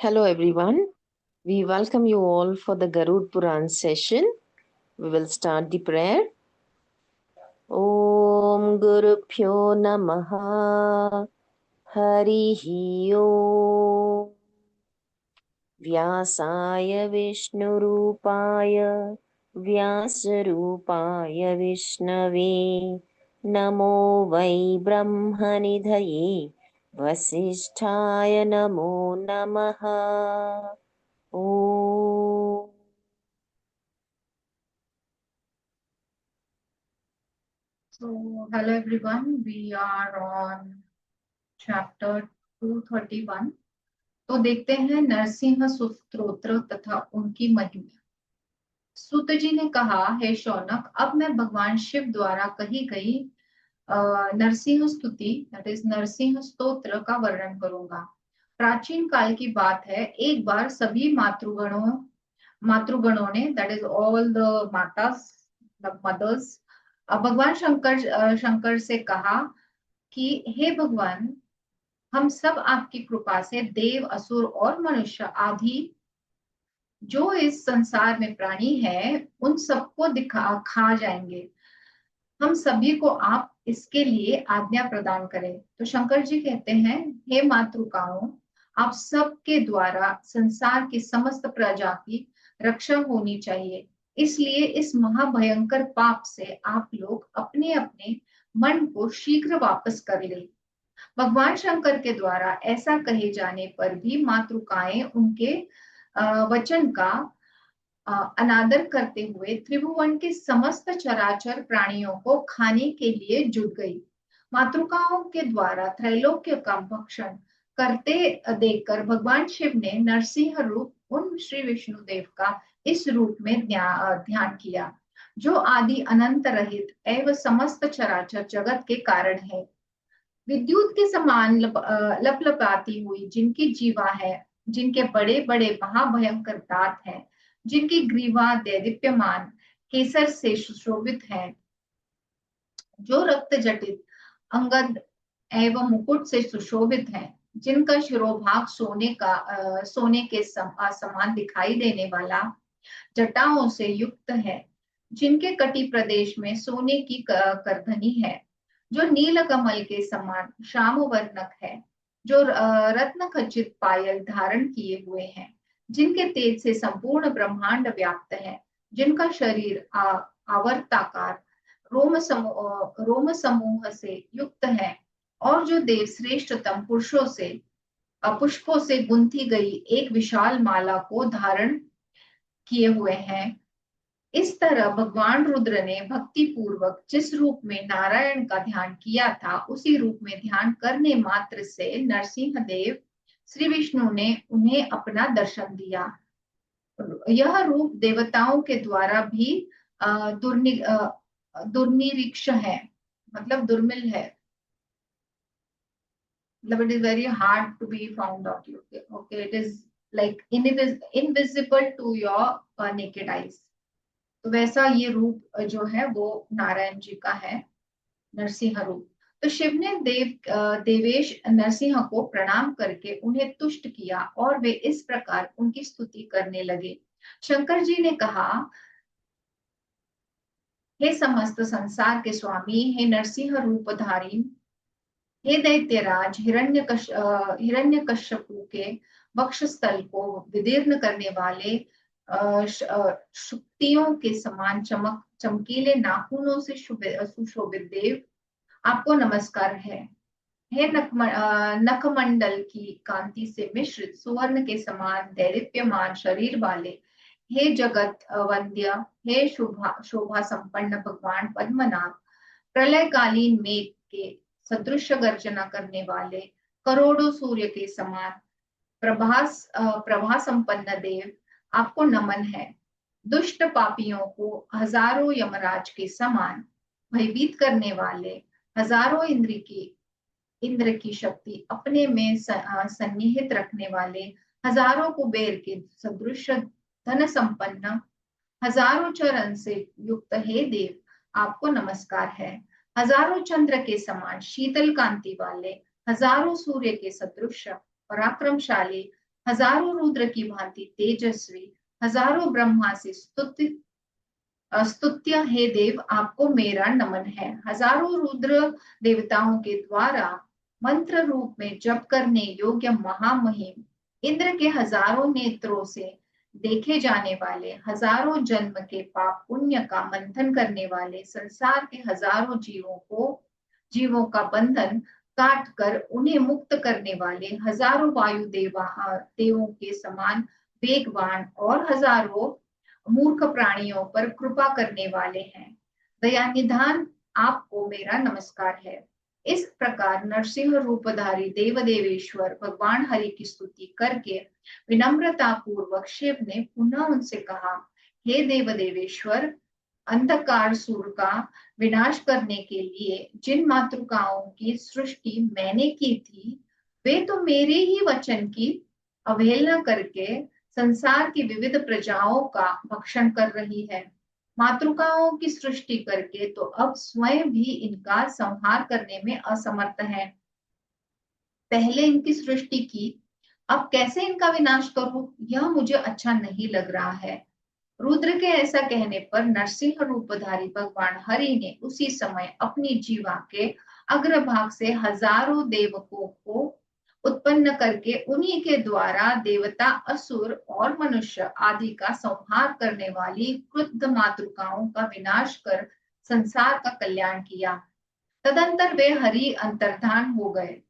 Hello everyone. We welcome you all for the Garud Puran session. We will start the prayer. Om Guru Pyo Namaha Harihi Om Vyasaya Vishnurupaya Vyasarupaya Vishnave Namo Vai Brahmanidhaye Vasisthaya Namo Namaha Om. So, hello everyone. We are on chapter 231. तो देखते हैं नरसिंह स्तोत्र तथा उनकी महिमा। सूत जी ने कहा, हे शौनक, अब मैं भगवान शिव द्वारा कही गई नरसिंह स्तुति दैट इज नरसिंह स्तोत्र का वर्णन करूंगा। प्राचीन काल की बात है, एक बार सभी मातृगणों ने that is all the matas the mothers भगवान शंकर से कहा कि हे भगवान, हम सब आपकी कृपा से देव, असुर और मनुष्य आदि जो इस संसार में प्राणी है उन सबको खा जाएंगे। हम सभी को आप इसके लिए आज्ञा प्रदान करें। तो शंकर जी कहते हैं, हे मातृकाओं, आप सबके द्वारा संसार की समस्त प्रजा की रक्षा होनी चाहिए, इसलिए इस महाभयंकर पाप से आप लोग अपने अपने मन को शीघ्र वापस कर ले। भगवान शंकर के द्वारा ऐसा कहे जाने पर भी मातृकाएं उनके वचन का अनादर करते हुए त्रिभुवन के समस्त चराचर प्राणियों को खाने के लिए जुट गई। मातृकाओं के द्वारा त्रैलोक्य का भक्षण करते देखकर भगवान शिव ने नरसिंह रूप उन श्री विष्णुदेव का इस रूप में ध्यान किया, जो आदि अनंत रहित एवं समस्त चराचर जगत के कारण है। विद्युत के समान लपलपाती हुई जिनकी जीवा है, जिनके बड़े बड़े महाभयंकर दांत हैं, जिनकी ग्रीवा दैदीप्यमान केसर से सुशोभित है, जो रक्त जटित अंगद एवं मुकुट से सुशोभित है, जिनका शिरोभाग सोने के समान दिखाई देने वाला जटाओं से युक्त है, जिनके कटी प्रदेश में सोने की करधनी है, जो नील कमल के समान श्याम वर्णक है, जो रत्न खचित पायल धारण किए हुए हैं, जिनके तेज से संपूर्ण ब्रह्मांड व्याप्त है, जिनका शरीर आवर्ताकार रोम समूह से युक्त है, और जो देव श्रेष्ठतम पुष्पों से गुंथी गई एक विशाल माला को धारण किए हुए हैं। इस तरह भगवान रुद्र ने भक्ति पूर्वक जिस रूप में नारायण का ध्यान किया था, उसी रूप में ध्यान करने मात्र से नरसिंह देव श्री विष्णु ने उन्हें अपना दर्शन दिया। यह रूप देवताओं के द्वारा भी दुर्निरीक्ष है, मतलब दुर्मिल है, मतलब it is very hard to be found out. Okay, it is like invisible to your naked eyes. तो वैसा ये रूप जो है वो नारायण जी का है, नरसिंह रूप। तो शिव ने देवेश नरसिंह को प्रणाम करके उन्हें तुष्ट किया और वे इस प्रकार उनकी स्तुति करने लगे। शंकर जी ने कहा, हे समस्त संसार के स्वामी, हे नरसिंह रूपधारी, हे दैत्यराज हिरण्यकश्यपु के वक्षस्थल को विदीर्ण करने वाले शुक्तियों के समान चमकीले नाखूनों से सुशोभित देव, आपको नमस्कार है। हे नखमंडल की कांति से मिश्रित सुवर्ण के समान दैदीप्यमान शरीर वाले, हे जगत वंद्य, हे शोभा संपन्न भगवान पद्मनाभ, प्रलयकालीन मेघ के सदृश गर्जना करने वाले, करोड़ों सूर्य के समान प्रभा संपन्न देव, आपको नमन है। दुष्ट पापियों को हजारों यमराज के समान भयभीत करने वाले, हजारों इंद्र की शक्ति अपने में सन्निहित रखने वाले, हजारों कुबेर के सदृश धन संपन्न, हजारों चरण से युक्त हे देव, आपको नमस्कार है। हजारों चंद्र के समान शीतल कांति वाले, हजारों सूर्य के सदृश पराक्रमशाली, हजारों रुद्र की भांति तेजस्वी, हजारों ब्रह्मा से स्तुत्य हे देव, आपको मेरा नमन है। हजारों रुद्र देवताओं के द्वारा मंत्र रूप में जप करने योग्य महामहिम इंद्र के हजारों नेत्रों से देखे जाने वाले, हजारों जन्म के पाप पुण्य का मंथन करने वाले, संसार के हजारों जीवों का बंधन काट कर उन्हें मुक्त करने वाले, हजारों देवों के समान वेगवान और हजारों मूर्ख प्राणियों पर कृपा करने वाले हैं। दया निधान, आपको मेरा नमस्कार है। इस प्रकार नरसिंह रूपधारी देव देवेश्वर भगवान हरि की स्तुति करके विनम्रता पूर्वक शिव ने पुनः उनसे कहा, हे देव देवेश्वर, अंधकार सुर का विनाश करने के लिए जिन मातृकाओं की सृष्टि मैंने की थी, वे तो मेरे ही वचन की अवहेलना करके संसार की विविध प्रजाओं का भक्षण कर रही है। मातृकाओं की सृष्टि करके तो अब स्वयं भी इनका संहार करने में असमर्थ है। पहले इनकी सृष्टि की, अब कैसे इनका विनाश करूं, यह मुझे अच्छा नहीं लग रहा है। रुद्र के ऐसा कहने पर नरसिंह रूपधारी भगवान हरि ने उसी समय अपनी जीवा के अग्रभाग से हजारों देवकों को उत्पन्न करके उन्हीं के द्वारा देवता, असुर और मनुष्य आदि का संहार करने वाली क्रुद्ध मातृकाओं का विनाश कर संसार का कल्याण किया। तदंतर वे हरि अंतर्धान हो गए।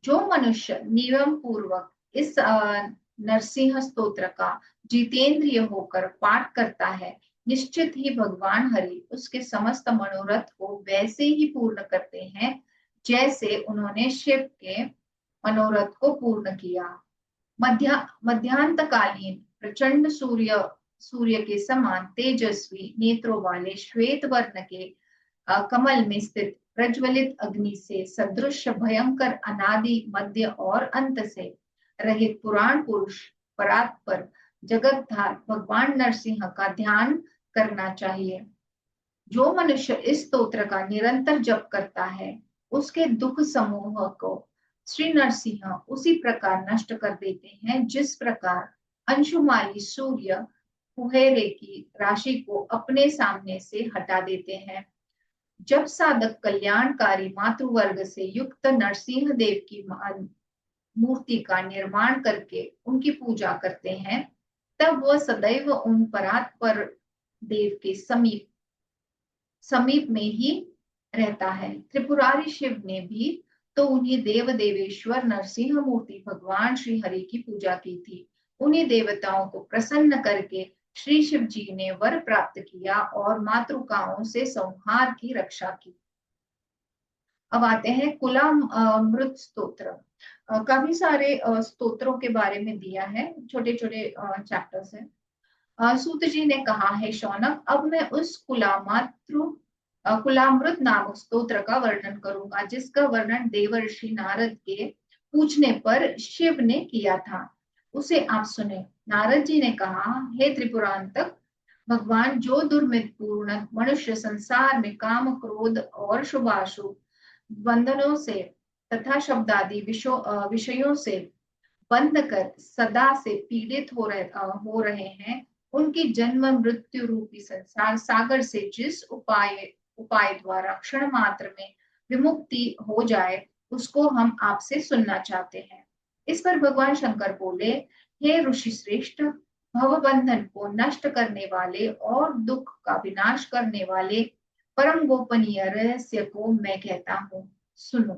जो मनुष्य नियम पूर्वक इस नरसिंह स्तोत्र का जितेंद्रिय होकर पाठ करता है, निश्चित ही भगवान हरि उसके समस्त मनोरथ को वैसे ही पूर्ण करते हैं जैसे उन्होंने शिव के मनोरथ को पूर्ण किया। मध्यांतकालीन प्रचंड सूर्य के समान तेजस्वी नेत्रों वाले श्वेत वर्ण के कमल में स्थित प्रज्वलित अग्नि से सदृश भयंकर अनादि मध्य और अंत से रहित पुराण पुरुष परात्पर जगतधार भगवान नरसिंह का ध्यान करना चाहिए। जो मनुष्य इस स्तोत्र का निरंतर जप करता है, उसके दुख समूह को श्री नरसिंह उसी प्रकार नष्ट कर देते हैं जिस प्रकार अंशुमाली सूर्य कुहेरे की राशि को अपने सामने से हटा देते हैं। जब साधक कल्याणकारी मातृवर्ग से युक्त नरसिंह देव की मूर्ति का निर्माण करके उनकी पूजा करते हैं, तब वह सदैव उन परात्पर देव के समीप में ही रहता है। त्रिपुरारी शिव ने भी तो उन्हीं देव देवेश्वर नरसिंह मूर्ति भगवान श्री हरि की पूजा की थी। उन्हीं देवताओं को प्रसन्न करके श्री शिव जी ने वर प्राप्त किया और मातृकाओं से संहार की रक्षा की। अब आते हैं कुलामृत स्तोत्र। काफी सारे स्तोत्रों के बारे में दिया है, छोटे छोटे चैप्टर्स हैं। सूत जी ने कहा है, शौनक, अब मैं उस कुलामृत नामक स्तोत्र का वर्णन करूंगा जिसका वर्णन देवर्षि नारद के पूछने पर शिव ने किया था। उसे आप सुने। नारद जी ने कहा, हे त्रिपुरांतक भगवान, जो दुर्मित पूर्ण मनुष्य संसार में काम क्रोध और शुभाशुभ बंधनों से तथा शब्दादि विषयों से बंध कर सदा से पीड़ित हो रहे हैं, उनकी जन्म मृत्यु रूपी संसार सागर से जिस उपाय द्वारा क्षण मात्र में विमुक्ति हो जाए, उसको हम आपसे सुनना चाहते हैं। इस पर भगवान शंकर बोले, हे ऋषि श्रेष्ठ, भव बंधन को नष्ट करने वाले और दुख का विनाश करने वाले परम गोपनीय रहस्य को मैं कहता हूँ, सुनो।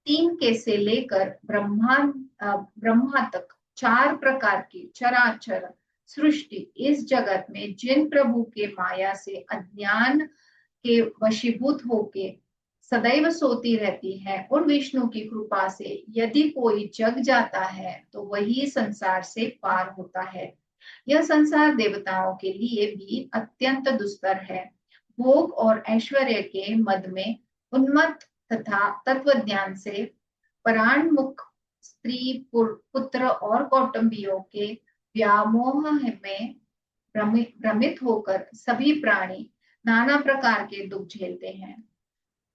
तीन के से लेकर ब्रह्मा तक 4 प्रकार की चराचर सृष्टि इस जगत में जिन प्रभु के माया से अज्ञान के वशीभूत होके सदैव सोती रहती है, उन विष्णु की कृपा से यदि कोई जग जाता है तो वही संसार से पार होता है। यह संसार देवताओं के लिए भी अत्यंत दुस्तर है। भोग और ऐश्वर्य के मद में उन्मत्त तथा तत्व ज्ञान से पराणमुख स्त्री पुत्र और कौटुंबियों के व्यामोह में भ्रमित होकर सभी प्राणी नाना प्रकार के दुख झेलते हैं।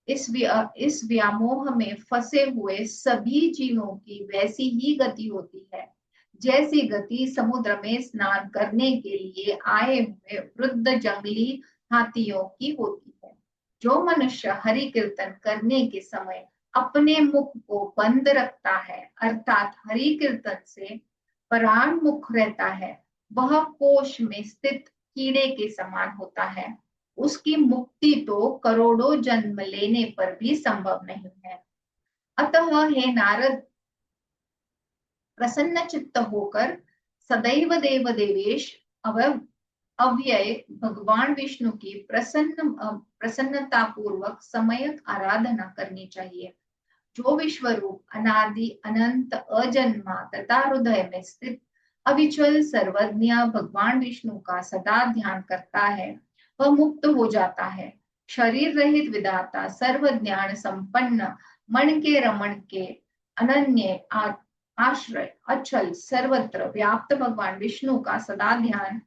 इस व्यामोह में फंसे हुए सभी जीवों की वैसी ही गति होती है जैसी गति समुद्र में स्नान करने के लिए आए हुए वृद्ध जंगली हाथियों की होती है। जो मनुष्य हरि कीर्तन करने के समय अपने मुख को बंद रखता है, अर्थात हरि कीर्तन से परांगमुख रहता है, वह कोश में स्थित कीड़े के समान होता है। उसकी मुक्ति तो करोड़ों जन्म लेने पर भी संभव नहीं है। अतः हे नारद, प्रसन्न चित्त होकर सदैव देव देवेश अव्यय भगवान विष्णु की प्रसन्नता पूर्वक समयक आराधना करनी चाहिए। जो विश्वरूप अनादि अनंत अजन्मा तथा हृदय में स्थित अविचल सर्वज्ञ भगवान विष्णु का सदा ध्यान करता है, वह मुक्त हो जाता है। शरीर रहित विधाता सर्व ज्ञान संपन्न मन के रमण के अनन्य आश्रय अचल सर्वत्र व्याप्त भगवान विष्णु का सदा ध्यान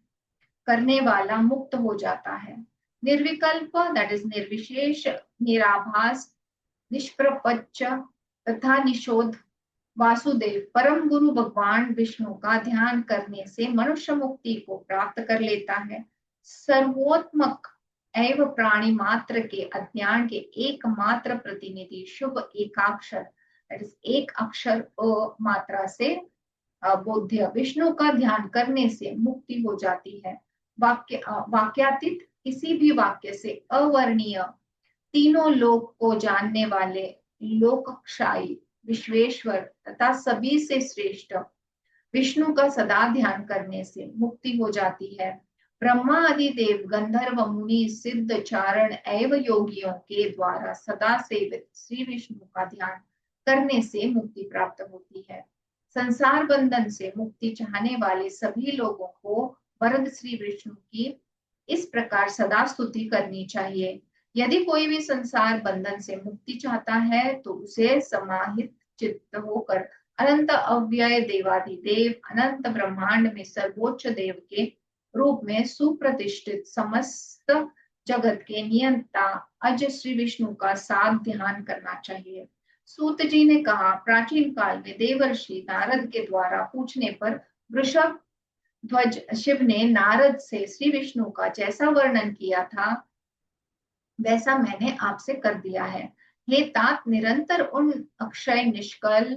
करने वाला मुक्त हो जाता है। निर्विकल्प दैट इज निर्विशेष, निराभास, निष्प्रपंच तथा निशोध वासुदेव परम गुरु भगवान विष्णु का ध्यान करने से मनुष्य मुक्ति को प्राप्त कर लेता है। सर्वोत्मक एवं प्राणी मात्र के अज्ञान के एकमात्र प्रतिनिधि शुभ एकाक्षर एक अक्षर अ मात्रा से बोध्य विष्णु का ध्यान करने से मुक्ति हो जाती है। वाक्यातीत किसी भी वाक्य से अवर्णीय तीनों लोक को जानने वाले लोकक्षाई विश्वेश्वर तथा सभी से श्रेष्ठ विष्णु का सदा ध्यान करने से मुक्ति हो जाती है। ब्रह्मा आदि देव गंधर्व मुनि सिद्ध चारण एवं योगियों के द्वारा सदा सेवित श्री विष्णु का ध्यान करने से मुक्ति प्राप्त होती है। संसार बंधन से मुक्ति चाहने वाले सभी लोगों को वरद श्री विष्णु की इस प्रकार सदा स्तुति करनी चाहिए। यदि कोई भी संसार बंधन से मुक्ति चाहता है तो उसे समाहित चित्त होकर अनंत अव्यय देवादिदेव अनंत ब्रह्मांड में सर्वोच्च देव के रूप में सुप्रतिष्ठित समस्त जगत के नियंता अज श्री विष्णु का साथ ध्यान करना चाहिए। सूत जी ने कहा, प्राचीन काल में देवर्षि नारद के द्वारा पूछने पर वृषभ ध्वज शिव ने नारद से श्री विष्णु का जैसा वर्णन किया था वैसा मैंने आपसे कर दिया है। हे तात, निरंतर उन अक्षय निष्कल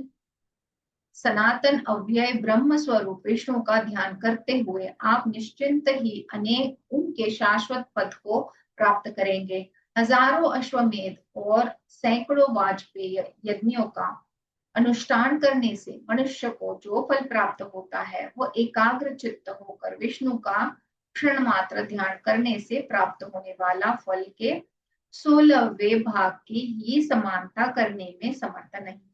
सनातन अव्यय ब्रह्म स्वरूप विष्णु का ध्यान करते हुए आप निश्चिंत ही अनेक उनके शाश्वत पद को प्राप्त करेंगे। हजारों अश्वमेध और सैकड़ों वाजपेय यज्ञों का अनुष्ठान करने से मनुष्य को जो फल प्राप्त होता है वो एकाग्र चित्त होकर विष्णु का क्षण मात्र ध्यान करने से प्राप्त होने वाला फल के 16वें भाग की ही समानता करने में समर्थ नहीं है।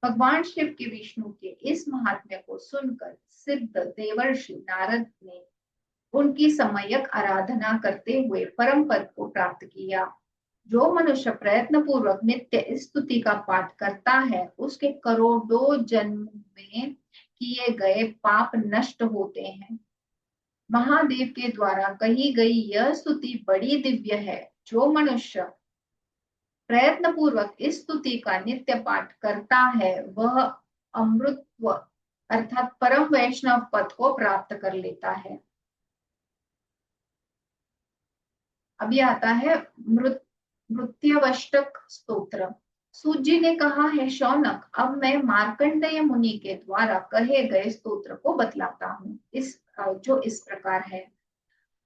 भगवान शिव के विष्णु के इस महात्म्य को सुनकर सिद्ध देवर्षि नारद ने उनकी सम्यक आराधना करते हुए परम पद को प्राप्त किया। जो मनुष्य प्रयत्न पूर्वक नित्य इस स्तुति का पाठ करता है उसके करोड़ों जन्म में किए गए पाप नष्ट होते हैं। महादेव के द्वारा कही गई यह स्तुति बड़ी दिव्य है। जो मनुष्य प्रयत्न पूर्वक इस स्तुति का नित्य पाठ करता है वह अमृतत्व अर्थात परम वैष्णव पद को प्राप्त कर लेता है। अभी आता है मृत्यवष्टक स्तोत्र। सूत जी ने कहा, है शौनक, अब मैं मार्कंडेय मुनि के द्वारा कहे गए स्तोत्र को बतलाता हूँ, जो इस प्रकार है।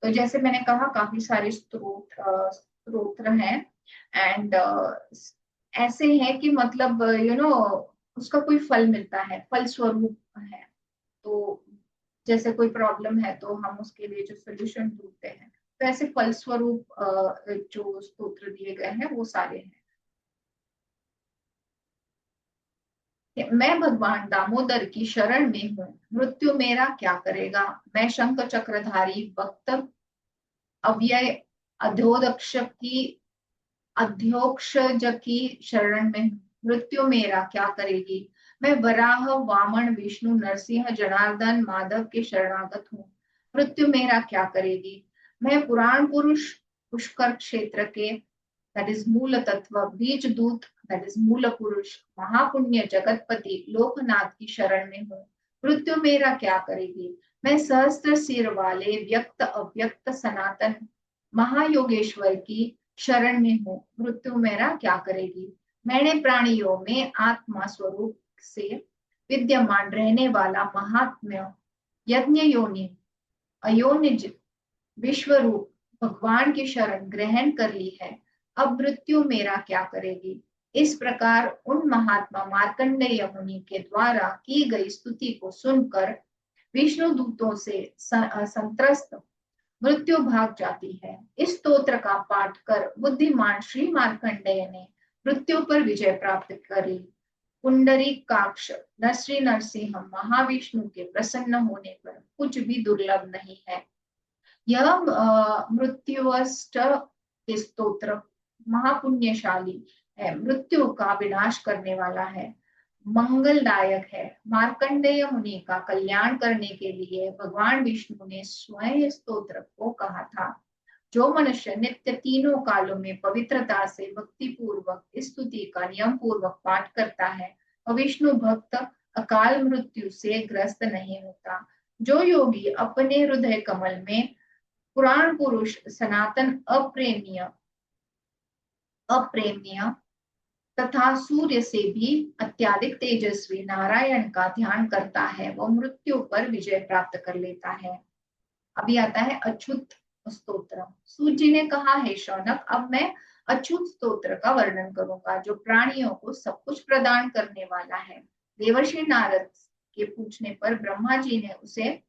तो जैसे मैंने कहा काफी सारे स्तोत्र हैं एंड ऐसे हैं कि मतलब उसका कोई फल मिलता है, फल स्वरूप है। तो जैसे कोई प्रॉब्लम है तो हम उसके लिए जो सोल्यूशन ढूंढते हैं, तो ऐसे फल स्वरूप जो स्तोत्र दिए गए हैं वो सारे हैं। मैं भगवान दामोदर की शरण में हूँ, मृत्यु मेरा क्या करेगा। मैं शंख चक्रधारी भक्त अव्यय अध्योक्षज की शरण में हूँ, मृत्यु मेरा क्या करेगी। मैं वराह वामन विष्णु नरसिंह जनार्दन माधव के शरणागत हूँ, मृत्यु मेरा क्या करेगी। मैं पुराण पुरुष पुष्कर क्षेत्र के दैट इज मूल तत्व बीज दूत दैट इज मूल पुरुष महापुण्य जगतपति लोकनाथ की शरण में हूँ, मृत्यु मेरा क्या करेगी। मैं सहस्त्र सिर वाले व्यक्त अव्यक्त सनातन महायोगेश्वर की शरण में हूँ, मृत्यु मेरा क्या करेगी। मैंने प्राणियों में आत्मा स्वरूप से विद्यमान रहने वाला महात्म्य यज्ञ योनि अयोनिज विश्वरूप भगवान की शरण ग्रहण कर ली है, अब मृत्यु मेरा क्या करेगी। इस प्रकार उन महात्मा मार्कंडेय मुनि के द्वारा की गई स्तुति को सुनकर विष्णु दूतों से संत्रस्त मृत्यु भाग जाती है। इस स्तोत्र का पाठ कर बुद्धिमान श्री मार्कंडेय ने मृत्यु पर विजय प्राप्त करी। पुंडरी काक्ष नरश्री नरसिंह महाविष्णु के प्रसन्न होने पर कुछ भी दुर्लभ नहीं है। यह मृत्युअष्ट स्तोत्र महापुण्यशाली है, मृत्यु का विनाश करने वाला है, मंगलदायक है। मार्कंडेय मुनि का कल्याण करने के लिए भगवान विष्णु ने स्वयं स्तोत्र को कहा था। जो मनुष्य नित्य तीनों कालों में पवित्रता से भक्ति पूर्वक स्तुति का नियम पूर्वक पाठ करता है, विष्णु भक्त अकाल मृत्यु से ग्रस्त नहीं होता। जो योगी अपने हृदय कमल में पुराण पुरुष सनातन अप्रेम्य तथा सूर्य से भी अत्याधिक तेजस्वी नारायण का ध्यान करता है, वह मृत्यु पर विजय प्राप्त कर लेता है। अभी आता है अच्युत स्तोत्र। सूत जी ने कहा, है शौनक, अब मैं अच्युत स्तोत्र का वर्णन करूंगा, जो प्राणियों को सब कुछ प्रदान करने वाला है। देवर्षि नारद के पूछने पर ब्रह्मा जी ने उसे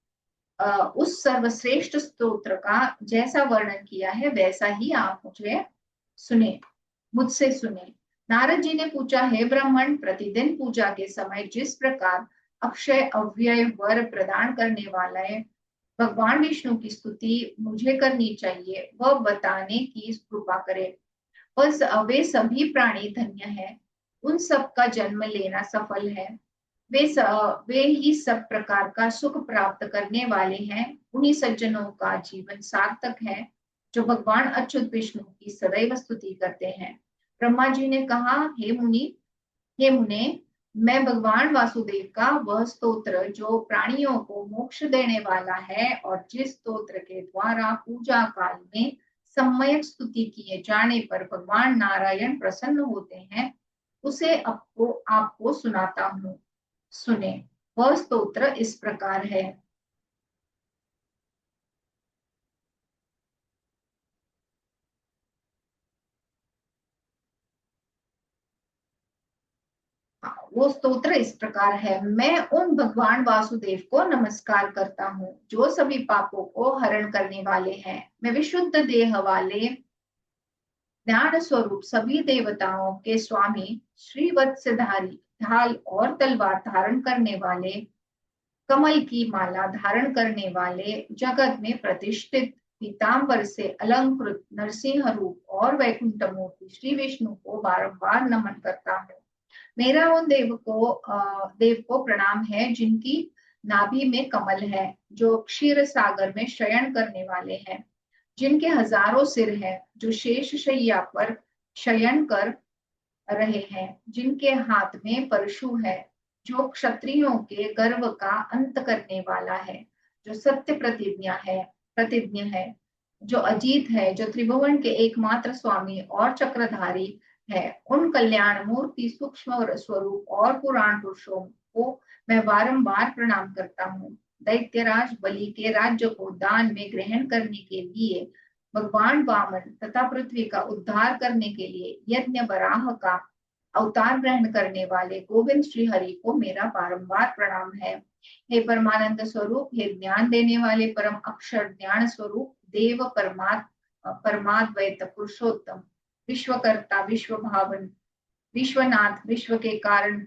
उस सर्वश्रेष्ठ स्तोत्र का जैसा वर्णन किया है वैसा ही आप मुझसे सुने। नारद जी ने पूछा, हे ब्राह्मण, प्रतिदिन पूजा के समय जिस प्रकार अक्षय अव्यय वर प्रदान करने वाला है भगवान विष्णु की स्तुति मुझे करनी चाहिए, वह बताने की कृपा करे। वे सभी प्राणी धन्य हैं, उन सब का जन्म लेना सफल है। वे ही सब प्रकार का सुख प्राप्त करने वाले हैं। उन्हीं सज्जनों का जीवन सार्थक है जो भगवान अच्युत विष्णु की सदैव स्तुति करते हैं। ब्रह्मा जी ने कहा, हे मुने, मैं भगवान वासुदेव का वह स्तोत्र जो प्राणियों को मोक्ष देने वाला है और जिस स्तोत्र के द्वारा पूजा काल में सम्यक स्तुति किए जाने पर भगवान नारायण प्रसन्न होते हैं, उसे आपको सुनाता हूँ, सुने। वह स्तोत्र इस प्रकार है। वो स्तोत्र इस प्रकार है। मैं उन भगवान वासुदेव को नमस्कार करता हूँ जो सभी पापों को हरण करने वाले हैं। मैं विशुद्ध देह वाले ज्ञान स्वरूप सभी देवताओं के स्वामी श्री वत्सधारी ढाल और तलवार धारण करने वाले, कमल की माला धारण करने वाले, जगत में प्रतिष्ठित पीतांबर से अलंकृत नरसिंह रूप और वैकुंठ मूर्ति श्री विष्णु को बारंबार नमन करता हूँ। मेरा उन देव को प्रणाम है जिनकी नाभि में कमल है, जो क्षीर सागर में शयन करने वाले हैं, जिनके हजारों सिर हैं, जो शेष शैया पर शयन कर रहे हैं, जिनके हाथ में परशु है, जो क्षत्रियों के गर्व का अंत करने वाला है, जो सत्य प्रतिज्ञ है, जो अजीत है, जो त्रिभुवन के एकमात्र स्वामी और चक्रधारी है। उन कल्याण मूर्ति सूक्ष्म स्वरूप और पुराण पुरुषों को मैं बारंबार प्रणाम करता हूँ। दैत्यराज बलि के राज्य को दान में ग्रहण करने के लिए भगवान वामन तथा पृथ्वी का उद्धार करने के लिए यज्ञ वराह का अवतार ग्रहण करने वाले गोविंद श्री हरि को मेरा बारंबार प्रणाम है। हे परमानंद स्वरूप, हे ज्ञान देने वाले परम अक्षर ज्ञान स्वरूप, देव परमाद्वैत पुरुषोत्तम, विश्वकर्ता, विश्व भावन, विश्वनाथ, विश्व के कारण,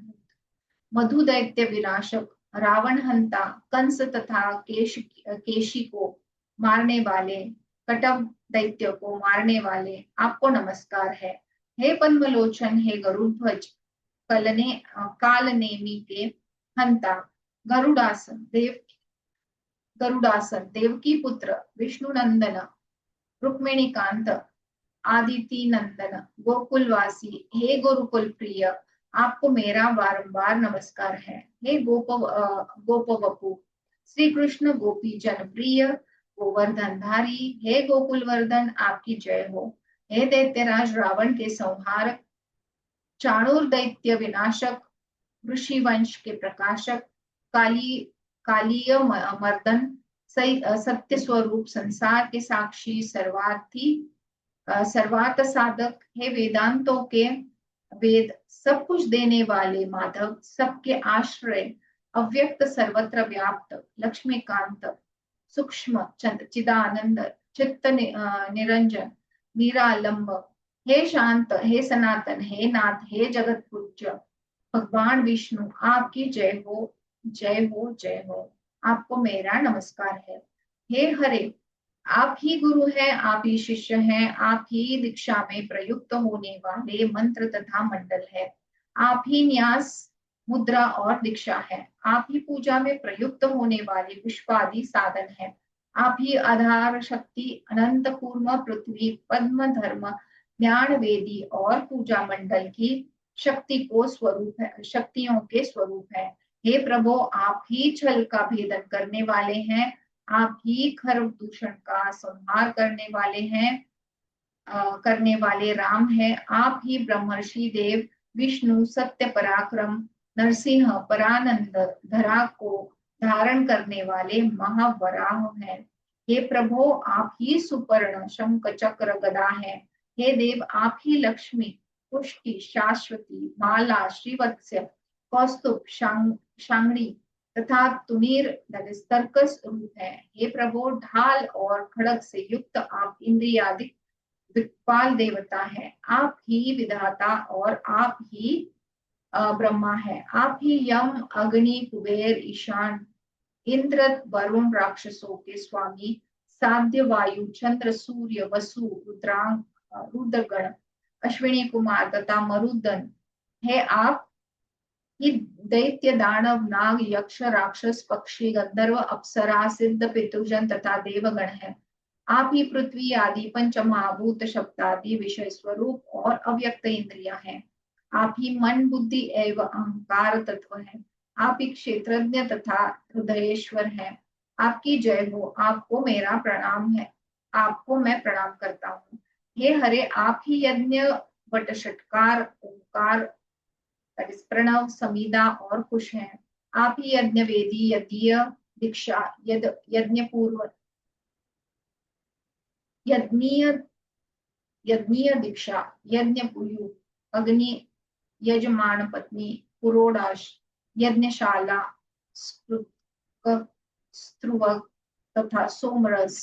मधु दैत्य विनाशक, रावण हंता, कंस तथा केशी को मारने वाले, कटव दैत्य को मारने वाले, आपको नमस्कार है। हे पद्मलोचन, हे गरुध्वज, कालनेमी के हंता, गरुडासन, देवकी पुत्र, विष्णु नंदन, रुक्मिणीकांत, आदिति नंदन, गोकुलवासी, हे गुरुकुल प्रिय, आपको मेरा बारंबार नमस्कार है। हे गोप वपु, श्री कृष्ण गोपी जनप्रिय गोवर्धनधारी, हे गोकुलवर्धन आपकी जय हो। हे दैत्यराज रावण के संहारक, चाणूर दैत्य विनाशक, ऋषि वंश के प्रकाशक, काली कालीय मर्दन, सत्य स्वरूप, संसार के साक्षी, सर्वार्थी, सर्वार्थ साधक, हे वेदांतों के वेद, सब कुछ देने वाले माधव, सबके आश्रय, अव्यक्त सर्वत्र व्याप्त, लक्ष्मीकांत, सूक्ष्म चिदानंद, चित्त निरंजन, निरालंब, हे शांत, हे सनातन, हे नाथ, हे जगत पूज्य भगवान विष्णु आपकी जय हो, जय हो, जय हो। आपको मेरा नमस्कार है। हे हरे, आप ही गुरु हैं, आप ही शिष्य हैं, आप ही दीक्षा में प्रयुक्त होने वाले मंत्र तथा मंडल है, आप ही न्यास मुद्रा और दीक्षा है, आप ही पूजा में प्रयुक्त होने वाले पुष्पादि साधन है, आप ही आधार शक्ति, अनंत कूर्म पृथ्वी, पद्म धर्म, ज्ञान वेदी और पूजा मंडल की शक्ति को स्वरूप है, शक्तियों के स्वरूप है। हे प्रभु, आप ही छल का भेदन करने वाले हैं, आप ही खर दूषण का संहार करने वाले हैं, करने वाले राम हैं। आप ही ब्रह्मर्षि देव विष्णु, सत्य पराक्रम, नरसिंह, परानंद, धरा को धारण करने वाले महावराह हैं। हे प्रभु, आप ही सुपर्ण शंख चक्र गदा है। हे देव, आप ही लक्ष्मी, पुष्टि, शाश्वती, माला, श्रीवत्स्य, कौस्तुभ, शांगड़ी तथा तुनीर तर्कस रूप है। हे प्रभु, ढाल और खड़ग से युक्त आप इंद्रियादि दिक्पाल देवता है, आप ही विधाता और आप ही ब्रह्मा है। आप ही यम, अग्नि, कुबेर, ईशान, इंद्र, वरुण, राक्षसों के स्वामी, साध्य, वायु, चंद्र, सूर्य, वसु, रुद्रांग, रुद्रगण, अश्विनी कुमार तथा मरुदन है। आप ही दैत्य, दानव, नाग, यक्ष, राक्षस, पक्षी, गंधर्व, अप्सरा, सिद्ध, पितृजन तथा देवगण है। आप ही पृथ्वी आदि पंच महाभूत शब्दादि विषय स्वरूप और अव्यक्त इंद्रिया है। आप ही मन, बुद्धि एवं अहंकार तत्व है। आप ही क्षेत्रज्ञ तथा हृदयेश्वर है। आपकी जय हो। आपको मेरा प्रणाम है, आपको मैं प्रणाम करता हूँ। हे हरे, आप ही यज्ञ, वट, षटकार, ओंकार, प्रणव, समीदा और कुश है। आप ही यज्ञ वेदी, यज्ञ दीक्षा, यज्ञ पूर्व, यज्ञीय यज्ञीय दीक्षा, यज्ञ पुयु, अग्नि, यजमान पत्नी, पुरोडाश, यज्ञशाला, स्त्रुवक तथा सोमरस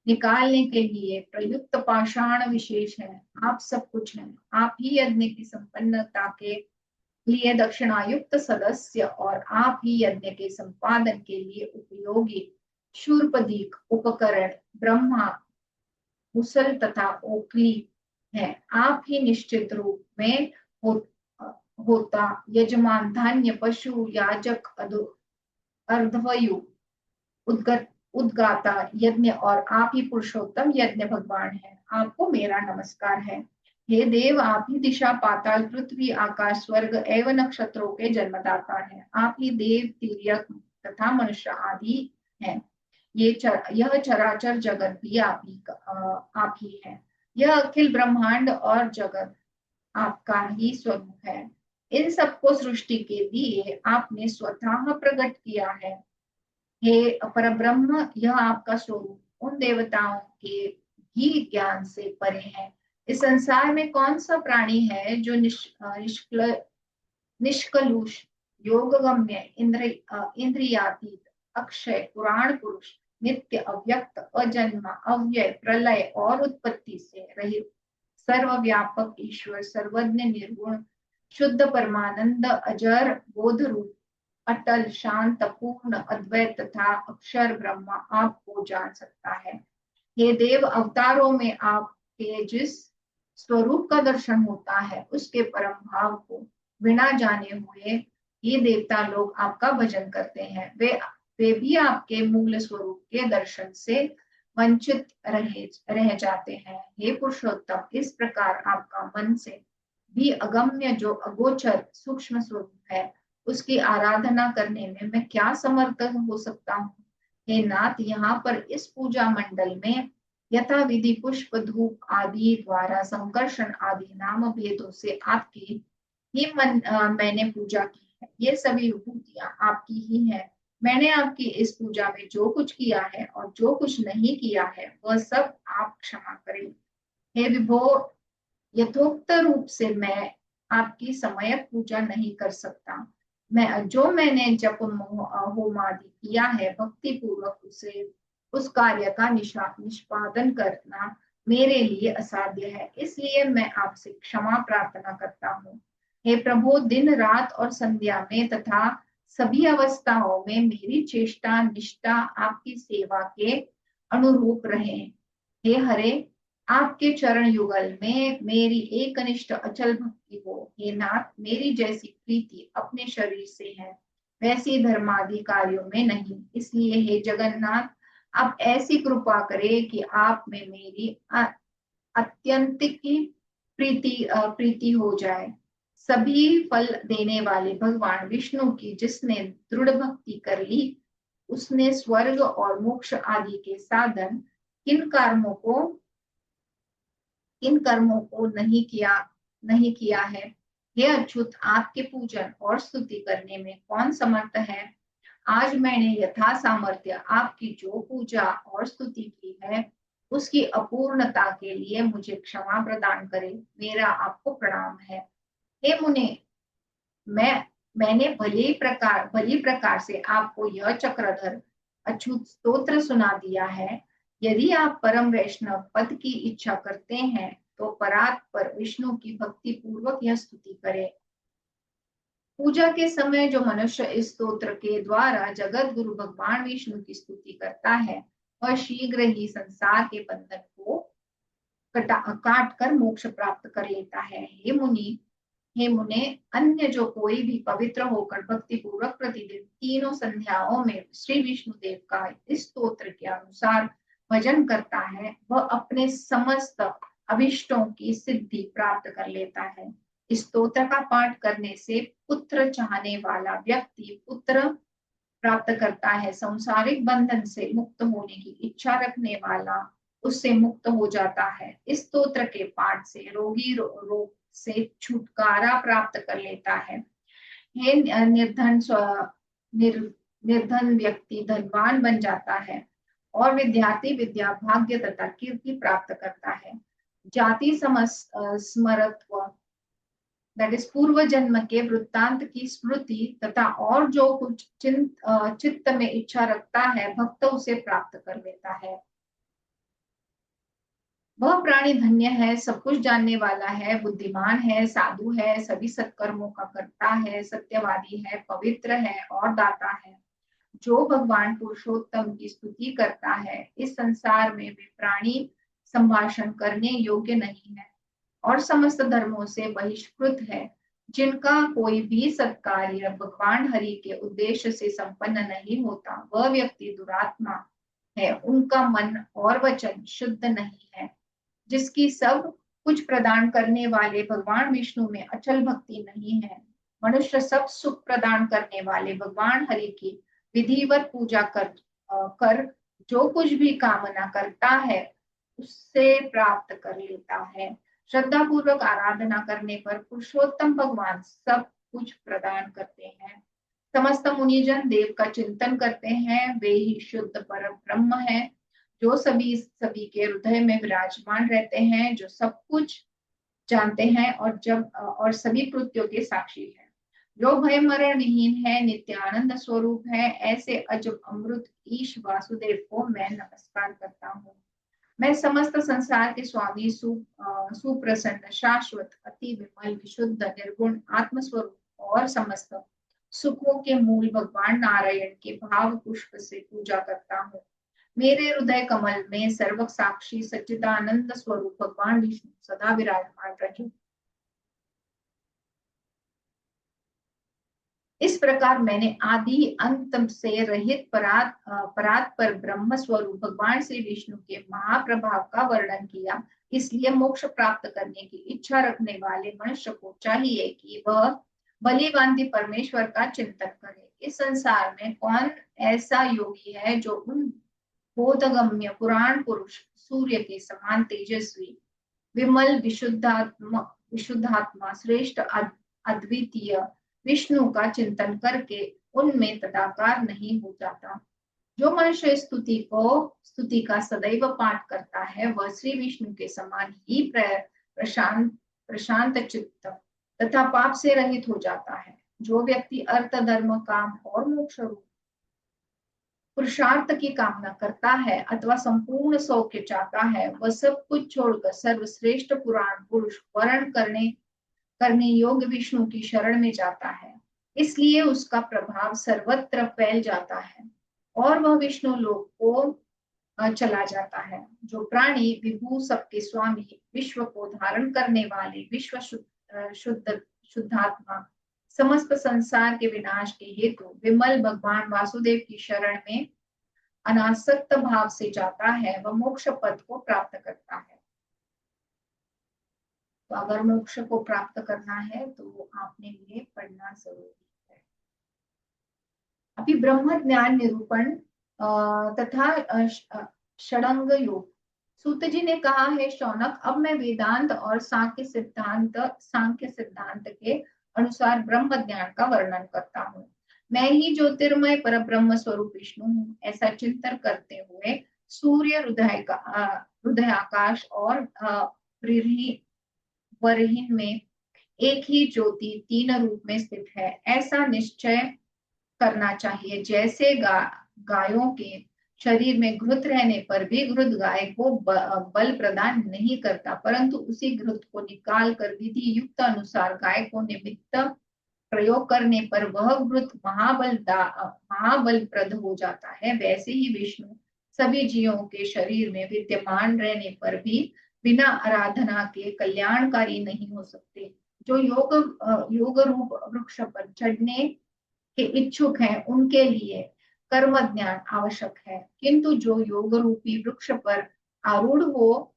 निकालने के लिए प्रयुक्त पाषाण विशेष है। आप सब कुछ हैं। आप ही यज्ञ की संपन्नता के लिए दक्षिणायुक्त सदस्य और आप ही यज्ञ के संपादन के लिए उपयोगी शूर्पदीक उपकरण, ब्रह्मा, मुसल तथा ओखली है। आप ही निश्चित रूप में होता, यजमान, धान्य, पशु, याजक, अर्धवयु, उद्गाता, यज्ञ और आप ही पुरुषोत्तम यज्ञ भगवान है। आपको मेरा नमस्कार है। हे देव, आप ही दिशा, पाताल, पृथ्वी, आकाश, स्वर्ग एवं नक्षत्रों के जन्मदाता है। आप ही देव, तिर्यक तथा मनुष्य आदि हैं। यह चराचर जगत भी आप ही है। यह अखिल ब्रह्मांड और जगत आपका ही स्वरूप है। इन सबको सृष्टि के लिए आपने स्वतः प्रकट किया है। हे अपर ब्रह्म, यह आपका स्वरूप उन देवताओं के ही ज्ञान से परे है। इस संसार में कौन सा प्राणी है जो निष्कलुष, योगगम्य, इंद्रियातीत, अक्षय, पुराण पुरुष, नित्य, अव्यक्त, अजन्मा, अव्यय, प्रलय और उत्पत्ति से रहित, सर्वव्यापक ईश्वर, सर्वज्ञ, निर्गुण, शुद्ध, परमानंद, अजर, बोध रूप, अटल, शांत, पूर्ण, अद्वैत तथा अक्षर ब्रह्मा आपको जान सकता है। हे देव, अवतारों में आपके जिस स्वरूप का दर्शन होता है, उसके परम भाव को बिना जाने हुए ये देवता लोग आपका भजन करते हैं। वे भी आपके मूल स्वरूप के दर्शन से वंचित रह जाते हैं। हे पुरुषोत्तम, इस प्रकार आपका मन से भी अगम्य जो अगोचर सूक्ष्म स्वरूप है, उसकी आराधना करने में मैं क्या समर्थ हो सकता हूँ। हे नाथ, यहाँ पर इस पूजा मंडल में यथा विधि पुष्प धूप आदि द्वारा संकर्षण आदि नाम भेदों से आपकी ही मैंने पूजा की है। ये सभी विभूतियां आपकी ही है। मैंने आपकी इस पूजा में जो कुछ किया है और जो कुछ नहीं किया है वह सब आप क्षमा करें। हे विभो, यथोक्त रूप से मैं आपकी समयक पूजा नहीं कर सकता। मैंने जप होम आदि किया है, भक्ति पूर्वक उसे उस कार्य का निष्पादन करना मेरे लिए असाध्य है, इसलिए मैं आपसे क्षमा प्रार्थना करता हूँ। हे प्रभु, दिन रात और संध्या में तथा सभी अवस्थाओं में मेरी चेष्टा निष्ठा आपकी सेवा के अनुरूप रहे। हे हरे, आपके चरण युगल में मेरी एक अनिष्ट अचल भक्ति हो। हे नाथ, मेरी जैसी प्रीति अपने शरीर से है, वैसी धर्मादि कार्यों में नहीं। इसलिए हे जगन्नाथ, आप ऐसी कृपा करें कि आप में मेरी अत्यंत की प्रीति हो जाए। सभी फल देने वाले भगवान विष्णु की जिसने दृढ़ भक्ति कर ली, उसने स्वर्ग और मोक्ष आदि के साधन किन कर्मों को नहीं किया है। हे अच्युत, आपके पूजन और स्तुति करने में कौन समर्थ है। आज मैंने यथा सामर्थ्य आपकी जो पूजा और स्तुति की है, उसकी अपूर्णता के लिए मुझे क्षमा प्रदान करें। मेरा आपको प्रणाम है। हे मुने, मैं मैंने भली प्रकार से आपको यह चक्रधर अच्युत स्तोत्र सुना दिया है। यदि आप परम वैष्णव पद की इच्छा करते हैं तो परात पर विष्णु की भक्ति पूर्वक यह स्तुति करें। पूजा के समय जो मनुष्य इस स्तोत्र के द्वारा जगत गुरु भगवान विष्णु की स्तुति करता है, वह शीघ्र ही संसार के बंधन को काट कर मोक्ष प्राप्त कर लेता है। हे मुने, अन्य जो कोई भी पवित्र होकर भक्ति पूर्वक प्रतिदिन तीनों संध्याओं में श्री विष्णु देव का इस स्तोत्र के अनुसार भजन करता है, वह अपने समस्त अभिष्टों की सिद्धि प्राप्त कर लेता है। इस स्तोत्र का पाठ करने से पुत्र चाहने वाला व्यक्ति पुत्र प्राप्त करता है। सांसारिक बंधन से मुक्त होने की इच्छा रखने वाला उससे मुक्त हो जाता है। इस स्तोत्र के पाठ से रोगी रोग से छुटकारा प्राप्त कर लेता है। हे निर्धन व्यक्ति धनवान बन जाता है और विद्यार्थी विद्या भाग्य तथा कीर्ति प्राप्त करता है। जाति स्मरत्व दैट इज पूर्व जन्म के वृत्तांत की स्मृति तथा और जो कुछ चित्त में इच्छा रखता है, भक्त उसे प्राप्त कर लेता है। वह प्राणी धन्य है, सब कुछ जानने वाला है, बुद्धिमान है, साधु है, सभी सत्कर्मों का करता है, सत्यवादी है, पवित्र है और दाता है। जो भगवान पुरुषोत्तम की स्तुति करता है, इस संसार में वे प्राणी संभाषण करने योग्य नहीं है और समस्त धर्मों से बहिष्कृत है। जिनका कोई भी सत्कार्य भगवान हरि के उद्देश्य से संपन्न नहीं होता, वह व्यक्ति दुरात्मा है, उनका मन और वचन शुद्ध नहीं है। जिसकी सब कुछ प्रदान करने वाले भगवान विष्णु में अचल भक्ति नहीं है, मनुष्य सब सुख प्रदान करने वाले भगवान हरि की विधिवत पूजा कर जो कुछ भी कामना करता है उससे प्राप्त कर लेता है। श्रद्धा पूर्वक आराधना करने पर पुरुषोत्तम भगवान सब कुछ प्रदान करते हैं। समस्त मुनिजन देव का चिंतन करते हैं, वे ही शुद्ध पर ब्रह्म है जो सभी के हृदय में विराजमान रहते हैं, जो सब कुछ जानते हैं और सभी कृत्यों के साक्षी है, जो भय मरण विहीन है, नित्यानंद स्वरूप है। ऐसे अजब अमृत ईश वासुदेव को मैं नमस्कार करता हूँ। मैं समस्त संसार के स्वामी सुप्रसन्न शाश्वत अति विमल विशुद्ध निर्गुण आत्मस्वरूप और समस्त सुखों के मूल भगवान नारायण के भाव पुष्प से पूजा करता हूँ। मेरे हृदय कमल में सर्व साक्षी सच्चिदानंद स्वरूप भगवान विष्णु सदा विराजमान रहे। इस प्रकार मैंने आदि अंत से रहित परात पर ब्रह्म स्वरूप भगवान श्री विष्णु के महाप्रभाव का वर्णन किया। इसलिए मोक्ष प्राप्त करने की इच्छा रखने वाले मनुष्य को चाहिए कि वह बलिवांति परमेश्वर का चिंतन करे। इस संसार में कौन ऐसा योगी है जो उन बोधगम्य पुराण पुरुष सूर्य के समान तेजस्वी, विमल, विशुद्धात्मा, श्रेष्ठ, अद्वितीय विष्णु का चिंतन करके उनमें तदाकार नहीं हो जाता। जो मनुष्य स्तुति का सदैव पाठ करता है वह श्री विष्णु के समान ही प्रशांत प्रशांत चित्त तथा पाप से रहित हो जाता है। जो व्यक्ति अर्थ, धर्म, काम और मोक्ष रूप पुरुषार्थ की कामना करता है अथवा संपूर्ण सौख्य चाहता है, वह सब कुछ छोड़कर सर्वश्रेष्ठ पुराण पुरुष वर्ण करने योग्य विष्णु की शरण में जाता है। इसलिए उसका प्रभाव सर्वत्र फैल जाता है और वह विष्णु लोक को चला जाता है। जो प्राणी विभू, सबके स्वामी, विश्व को धारण करने वाले, विश्व शुद्धात्मा, समस्त संसार के विनाश के हेतु विमल भगवान वासुदेव की शरण में अनासक्त भाव से जाता है वह मोक्ष पद को प्राप्त करता है। तो अगर मोक्ष को प्राप्त करना है तो आपने ये पढ़ना जरूरी है। अभी ब्रह्म ज्ञान निरूपण तथा षडंग योग। सूत जी ने कहा है, शौनक, अब मैं वेदांत और सांख्य सिद्धांत के अनुसार ब्रह्म ज्ञान का वर्णन करता हूँ। मैं ही ज्योतिर्मय पर ब्रह्म स्वरूप विष्णु हूँ, ऐसा चिंतन करते हुए सूर्य, हृदयाकाश और वरहीन में एक ही ज्योति तीन रूप में स्थित है, ऐसा निश्चय करना चाहिए। जैसे गायों के शरीर में घृत रहने पर भी घृत गाय को बल प्रदान नहीं करता, परंतु उसी घृत को निकाल कर विधि युक्त अनुसार गाय को निमित्त प्रयोग करने पर वह घृत महाबलप्रद हो जाता है, वैसे ही विष्णु सभी जीवों के शरीर में विद्यमान रहने पर भी बिना आराधना के कल्याणकारी नहीं हो सकते। जो योग रूप वृक्ष पर चढ़ने के इच्छुक हैं उनके लिए कर्म ज्ञान आवश्यक है, किंतु जो योग रूपी वृक्ष पर आरूढ़ हो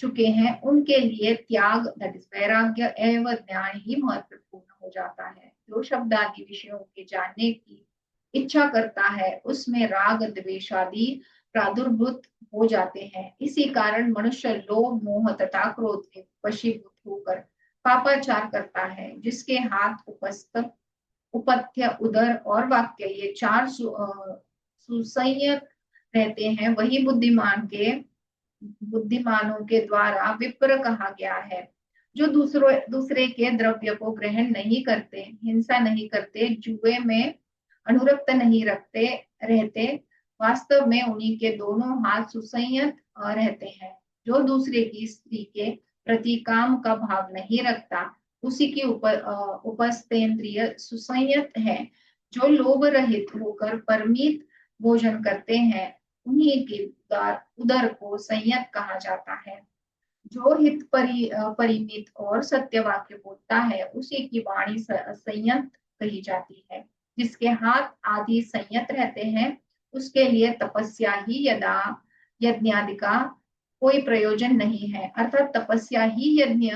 चुके हैं उनके लिए त्याग, दैट इज वैराग्य एवं ज्ञान ही महत्वपूर्ण हो जाता है। जो शब्द आदि विषयों के जानने की इच्छा करता है उसमें राग, द्वेष आदि प्रादुर्भूत हो जाते हैं। इसी कारण मनुष्य लोभ, मोह तथा क्रोध के वशीभूत होकर पापाचार करता है। जिसके हाथ उपथ्य, उदर और वाक्य ये चार सुसंयत रहते हैं वही बुद्धिमानों के द्वारा विप्र कहा गया है। जो दूसरे के द्रव्य को ग्रहण नहीं करते, हिंसा नहीं करते, जुए में अनुरक्त नहीं रहते, वास्तव में उन्हीं के दोनों हाथ सुसंयत रहते हैं। जो दूसरे की स्त्री के प्रति काम का भाव नहीं रखता उसी की उपस्थेंद्रिय सुसंयत है। जो लोभ रहित होकर परमित भोजन करते हैं उन्हीं के उदर को संयत कहा जाता है। जो हित परिमित और सत्य वाक्य बोलता है उसी की वाणी संयत कही जाती है। जिसके हाथ आदि संयत रहते हैं उसके लिए तपस्या ही यज्ञादि का कोई प्रयोजन नहीं है, अर्थात तपस्या ही यज्ञ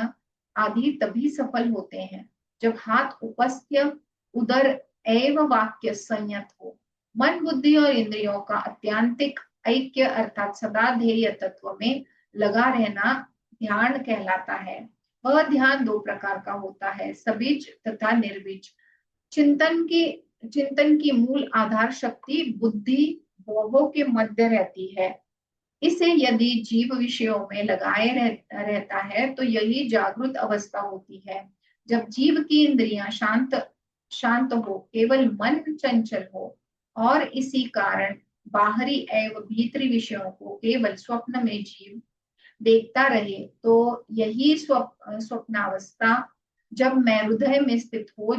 आदि तभी सफल होते हैं जब हाथ उपस्थ्य, उदर एवं वाक्य संयत हो। मन, बुद्धि और इंद्रियों का अत्यांतिक ऐक्य अर्थात सदा ध्येय तत्व में लगा रहना ध्यान कहलाता है। वह ध्यान दो प्रकार का होता है, सबीज तथा निर्बीज। चिंतन की मूल आधार शक्ति बुद्धि भोगों के मध्य रहती है। इसे यदि जीव विषयों में लगाए रहता है तो यही जागृत अवस्था होती है। जब जीव की इंद्रियां शांत हो, केवल मन चंचल हो और इसी कारण बाहरी एवं भीतरी विषयों को केवल स्वप्न में जीव देखता रहे, तो यही स्वप्नावस्था जब मैं हृदय में स्थित हो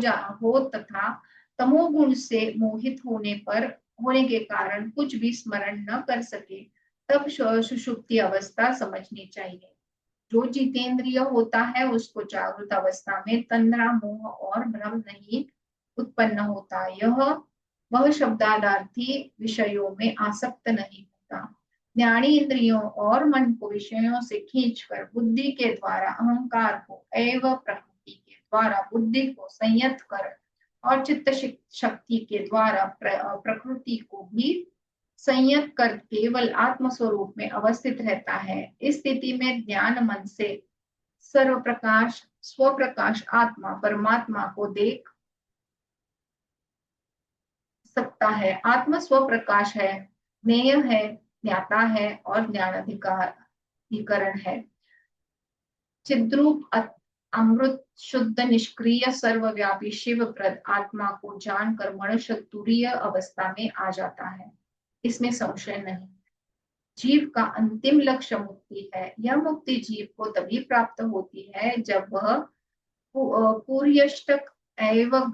तथा तमोगुण से मोहित होने के कारण कुछ भी स्मरण न कर सके, तब सुषुप्ति अवस्था समझनी चाहिए। जो जितेंद्रिय होता है उसको जागृत अवस्था में तंद्रा, मोह और भ्रम नहीं उत्पन्न होता। वह शब्दार्थी विषयों में आसक्त नहीं होता। ज्ञानी इंद्रियों और मन को विषयों से खींचकर बुद्धि के द्वारा अहंकार को एवं प्रकृति के द्वारा बुद्धि को संयत कर और चित्त शक्ति के द्वारा प्रकृति को भी संयत कर केवल आत्म स्वरूप में अवस्थित रहता है। इस स्थिति में ज्ञान मन से सर्व प्रकाश स्वप्रकाश आत्मा परमात्मा को देख सकता है। आत्मा स्वप्रकाश है, ज्ञेय है, ज्ञाता है और ज्ञानाधिकरण है। चिद्रूप अमृत शुद्ध निष्क्रिय सर्वव्यापी शिवप्रद आत्मा को जानकर मनुष्य तुरीय अवस्था में आ जाता है, इसमें संशय नहीं। जीव का अंतिम लक्ष्य मुक्ति है। यह मुक्ति जीव को तभी प्राप्त होती है जब वह पूर्यष्टक एवं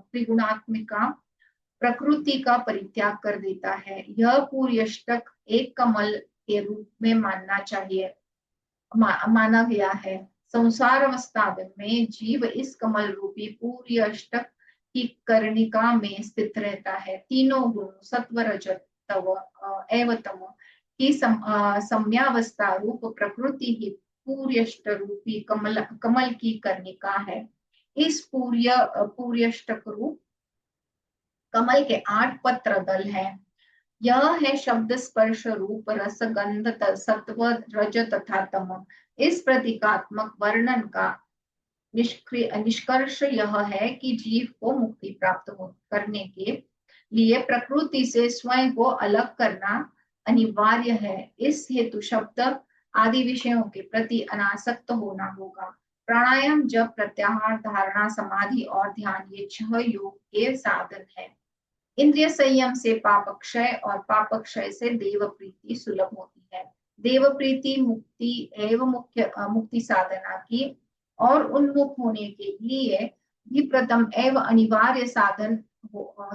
त्रिगुणात्मिका प्रकृति का परित्याग कर देता है। यह पूर्यष्टक एक कमल के रूप में माना गया है। संसार अवस्था में जीव इस कमल रूपी पूर्यष्टक की कर्णिका में स्थित रहता है। तीनों गुण सत्व रजत एवं तम की सम्यावस्था रूप प्रकृति ही पूर्यष्ट रूपी कमल की कर्णिका है। इस पूर्यष्टक रूप कमल के 8 पत्र दल है। यह है शब्द स्पर्श रूप रस गंध सत्व रज तथा तम। इस प्रतीकात्मक वर्णन का निष्कर्ष यह है कि जीव को मुक्ति प्राप्त करने के लिए प्रकृति से स्वयं को अलग करना अनिवार्य है। इस हेतु शब्द आदि विषयों के प्रति अनासक्त होना होगा। प्राणायाम जप प्रत्याहार धारणा समाधि और ध्यान ये 6 योग के साधन है। इंद्रिय संयम से पापक्षय और पापक्षय से देव प्रीति सुलभ होती है। देव प्रीति मुक्ति एवं मुक्ति साधना की और उन्मुख होने के लिए भी प्रथम एवं अनिवार्य साधन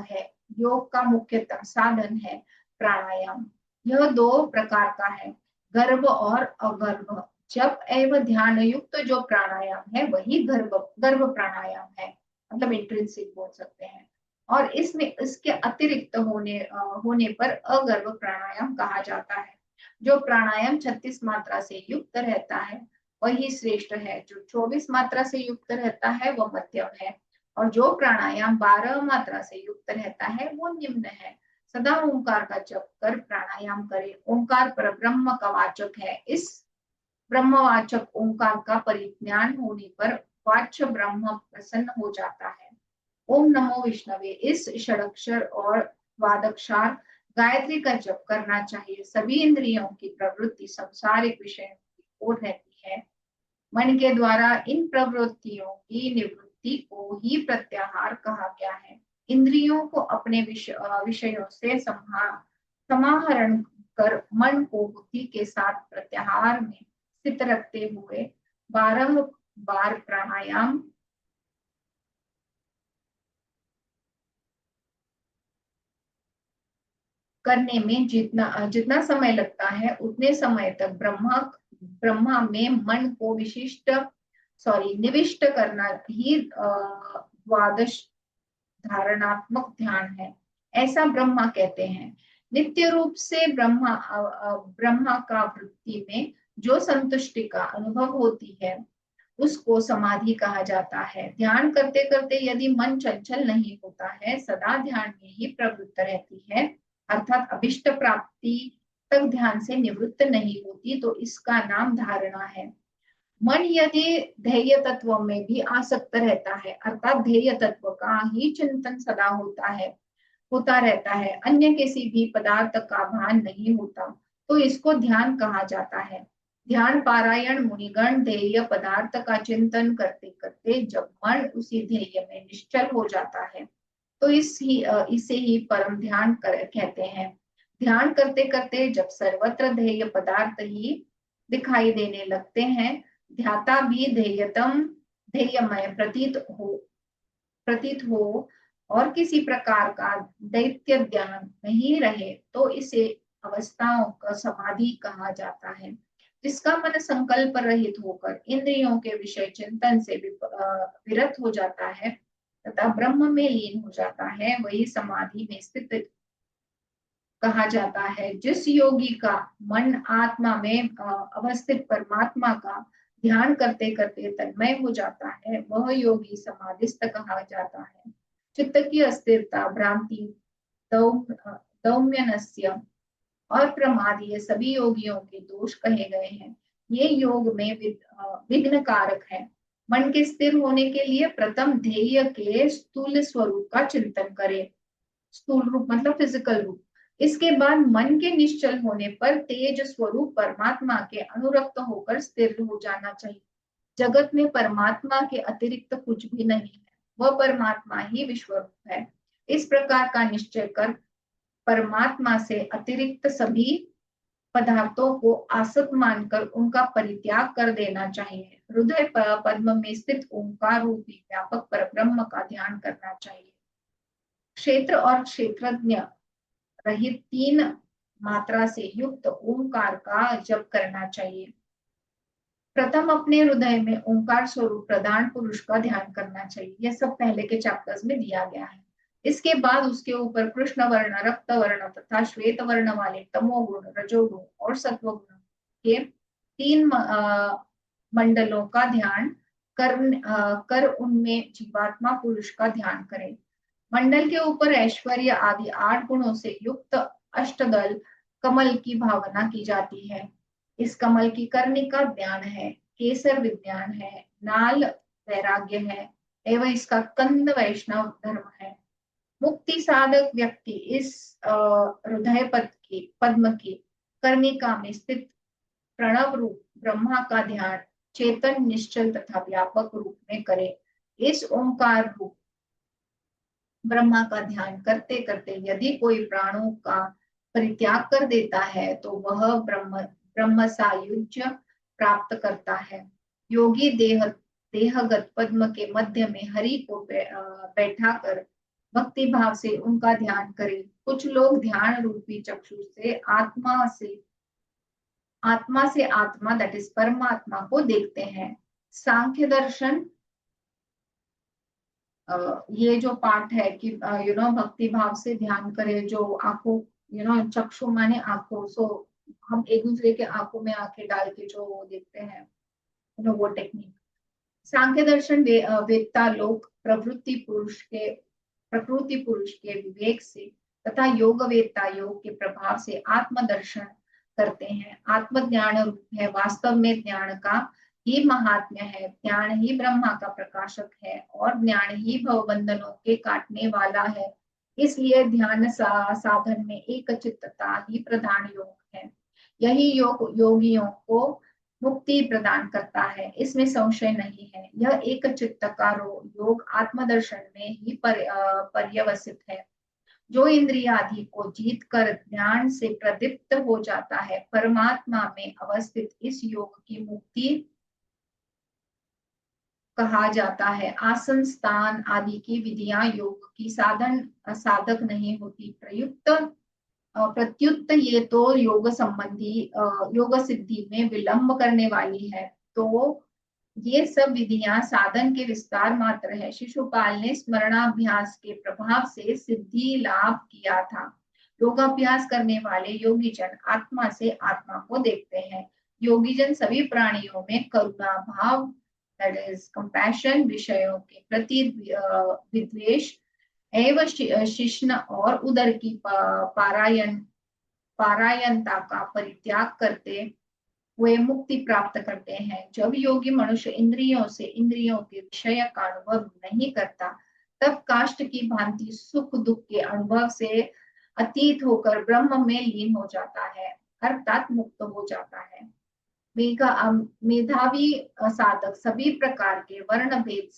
है। योग का मुख्यतम साधन है प्राणायाम। यह 2 प्रकार का है, गर्भ और अगर्भ। जप एवं ध्यान युक्त जो प्राणायाम है वही गर्भ प्राणायाम है, मतलब इंट्रिंसिक बोल सकते हैं। और इसमें इसके अतिरिक्त होने पर अगर्भ प्राणायाम कहा जाता है। जो प्राणायाम 36 मात्रा से युक्त रहता है वही श्रेष्ठ है। जो 24 मात्रा से युक्त रहता है वह मध्यम है और जो प्राणायाम 12 मात्रा से युक्त रहता है वो निम्न है। सदा ओंकार का जप कर प्राणायाम करे। ओंकार पर ब्रह्म का वाचक है। इस ब्रह्मवाचक ओंकार का परिज्ञान होने पर वाच्य ब्रह्म प्रसन्न हो जाता है। ओम नमो विष्णवे इस षडक्षर और द्वादक्षार गायत्री का जप करना चाहिए। सभी इंद्रियों की प्रवृत्ति संसारिक विषयों की ओर रहती है। मन के द्वारा इन प्रवृत्तियों की निवृत्ति को ही प्रत्याहार कहा गया है। इंद्रियों को अपने विषयों से समाहरण कर मन को बुद्धि के साथ प्रत्याहार में स्थित रखते हुए 12 बार प्राणायाम करने में जितना समय लगता है उतने समय तक ब्रह्मा में मन को निविष्ट करना ही द्वादश धारणात्मक ध्यान है, ऐसा ब्रह्मा कहते हैं। नित्य रूप से ब्रह्मा का वृत्ति में जो संतुष्टि का अनुभव होती है उसको समाधि कहा जाता है। ध्यान करते करते यदि मन चंचल नहीं होता है, सदा ध्ययन में ही प्रवृत्त रहती है, अर्थात अभिष्ट प्राप्ति तक ध्यान से निवृत्त नहीं होती, तो इसका नाम धारणा है। मन यदि ध्येय तत्व में भी आसक्त रहता है, अर्थात ध्येय तत्व का ही चिंतन सदा होता रहता है, अन्य किसी भी पदार्थ का भान नहीं होता, तो इसको ध्यान कहा जाता है। ध्यान पारायण मुनिगण ध्येय पदार्थ का चिंतन करते करते जब मन उसी ध्येय में निश्चल हो जाता है तो इसे ही परम ध्यान कहते हैं। ध्यान करते करते जब सर्वत्र ध्येय पदार्थ ही दिखाई देने लगते हैं, ध्याता भी ध्येयमय प्रतीत हो और किसी प्रकार का दैत्य ज्ञान नहीं रहे, तो इसे अवस्थाओं का समाधि कहा जाता है। जिसका मन संकल्प रहित होकर इंद्रियों के विषय चिंतन से विरत हो जाता है तथा ब्रह्म में लीन हो जाता है, वही समाधि में स्थित कहा जाता है। जिस योगी का मन आत्मा में अवस्थित परमात्मा का ध्यान करते करते तन्मय हो जाता है, वह योगी समाधिस्थ कहा जाता है। चित्त की अस्थिरता, भ्रांति, दौम्यनस्य और प्रमाद, ये सभी योगियों के दोष कहे गए हैं। ये योग में विघ्न कारक है। मन के स्थिर होने के लिए प्रथम ध्येय के स्थूल स्वरूप का चिंतन करें। स्थूल रूप मतलब फिजिकल रूप। इसके बाद मन के निश्चल होने पर तेज स्वरूप परमात्मा के अनुरक्त होकर स्थिर हो जाना चाहिए। जगत में परमात्मा के अतिरिक्त कुछ भी नहीं है, वह परमात्मा ही विश्वरूप है। इस प्रकार का निश्चय कर परमात्मा से अतिरिक्त सभी पदार्थों को आसक्त मानकर उनका परित्याग कर देना चाहिए। हृदय पद्म में स्थित ओंकार रूपी व्यापक परब्रह्म का ध्यान करना चाहिए। क्षेत्र और क्षेत्रज्ञ रहित तीन मात्रा से युक्त ओंकार का जप करना चाहिए। प्रथम अपने हृदय में ओंकार स्वरूप प्रधान पुरुष का ध्यान करना चाहिए। यह सब पहले के चैप्टर्स में दिया गया है। इसके बाद उसके ऊपर कृष्ण वर्ण, रक्त वर्ण तथा श्वेत वर्ण वाले तमोगुण, रजोगुण और सत्वगुण के तीन मंडलों का ध्यान कर उनमें जीवात्मा पुरुष का ध्यान करें। मंडल के ऊपर ऐश्वर्य आदि 8 गुणों से युक्त अष्टदल कमल की भावना की जाती है। इस कमल की कर्णिका ज्ञान है, केसर विज्ञान है, नाल वैराग्य है एवं इसका कंद वैष्णव धर्म है। मुक्ति साधक व्यक्ति इस हृदय पद्म की कर्णिका में स्थित प्रणव रूप ब्रह्मा का ध्यान चेतन, निश्चल तथा व्यापक रूप में करे। इस ओंकार रूप ब्रह्मा का ध्यान करते करते यदि कोई प्राणों का परित्याग कर देता है तो वह ब्रह्म सायुज्य प्राप्त करता है। योगी देहगत पद्म के मध्य में हरि को बैठा कर भक्ति भाव से उनका ध्यान करे। कुछ लोग ध्यान रूपी चक्षु से आत्मा दैट इज परमात्मा को देखते हैं। सांख्य दर्शन ये जो पाठ है कि भक्ति भाव से ध्यान करे, जो आंखों चक्षु माने आंखों, सो हम एक दूसरे के आंखों में आंखें डाल के जो देखते हैं वो टेक्निक। सांख्य दर्शन वेदता लोग प्रकृति पुरुष के विवेक से तथा योग वेदता योग के प्रभाव से आत्मदर्शन करते हैं। आत्मज्ञान रूप है। वास्तव में ज्ञान का ही महात्म्य है। ज्ञान ही ब्रह्मा का प्रकाशक है और ज्ञान ही भवबंधनों के काटने वाला है। इसलिए ध्यान साधन में एक चित्तता ही प्रधान योग है। यही योग योगियों को मुक्ति प्रदान करता है, इसमें संशय नहीं है। यह एक चित्त का योग आत्मदर्शन में ही पर्यवसित है। जो इंद्रियादि को जीत कर ज्ञान से प्रदीप्त हो जाता है, परमात्मा में अवस्थित इस योग की मुक्ति कहा जाता है। आसन, स्थान आदि की विधियां योग की साधक नहीं होती। प्रत्युत ये तो योग सिद्धि में विलंब करने वाली है। तो ये सब विधियां साधन के विस्तार मात्र है। शिशुपाल ने स्मरणाभ्यास के प्रभाव से सिद्धि लाभ किया था। योगाभ्यास करने वाले योगीजन आत्मा से आत्मा को देखते हैं। योगीजन सभी प्राणियों में करुणा भाव दैट इज कंपैशन, विषयों के प्रति विद्वेष एवं शिष्ण और उदर की पारायणता का परित्याग करते हुए मुक्ति प्राप्त करते हैं। जब योगी मनुष्य इंद्रियों के विषय का अनुभव नहीं करता, तब काष्ठ की भांति सुख दुख के अनुभव से अतीत होकर ब्रह्म में लीन हो जाता है, अर्थात मुक्त हो जाता है। मेधावी साधक सभी प्रकार के वर्ण भेद,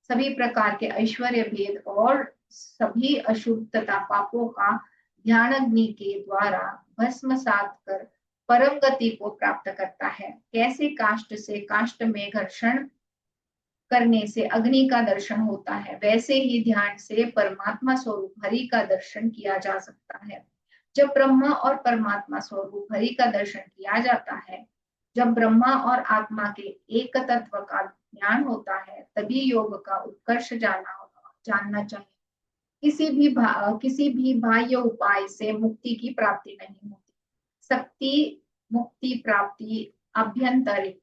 सभी प्रकार के ऐश्वर्य भेद और सभी अशुभ तथा पापों का ध्यान अग्नि के द्वारा भस्मसात कर परम गति को प्राप्त करता है। कैसे काष्ठ से काष्ठ में घर्षण करने से अग्नि का दर्शन होता है, वैसे ही ध्यान से परमात्मा स्वरूप हरि का दर्शन किया जा सकता है। जब ब्रह्मा और परमात्मा स्वरूप हरि का दर्शन किया जाता है, जब ब्रह्मा और आत्मा के एक तत्व का ज्ञान होता है, तभी योग का उत्कर्ष जानना चाहिए। किसी भी बाह्य उपाय से मुक्ति की प्राप्ति नहीं होती। शक्ति मुक्ति प्राप्ति आभ्यंतरिक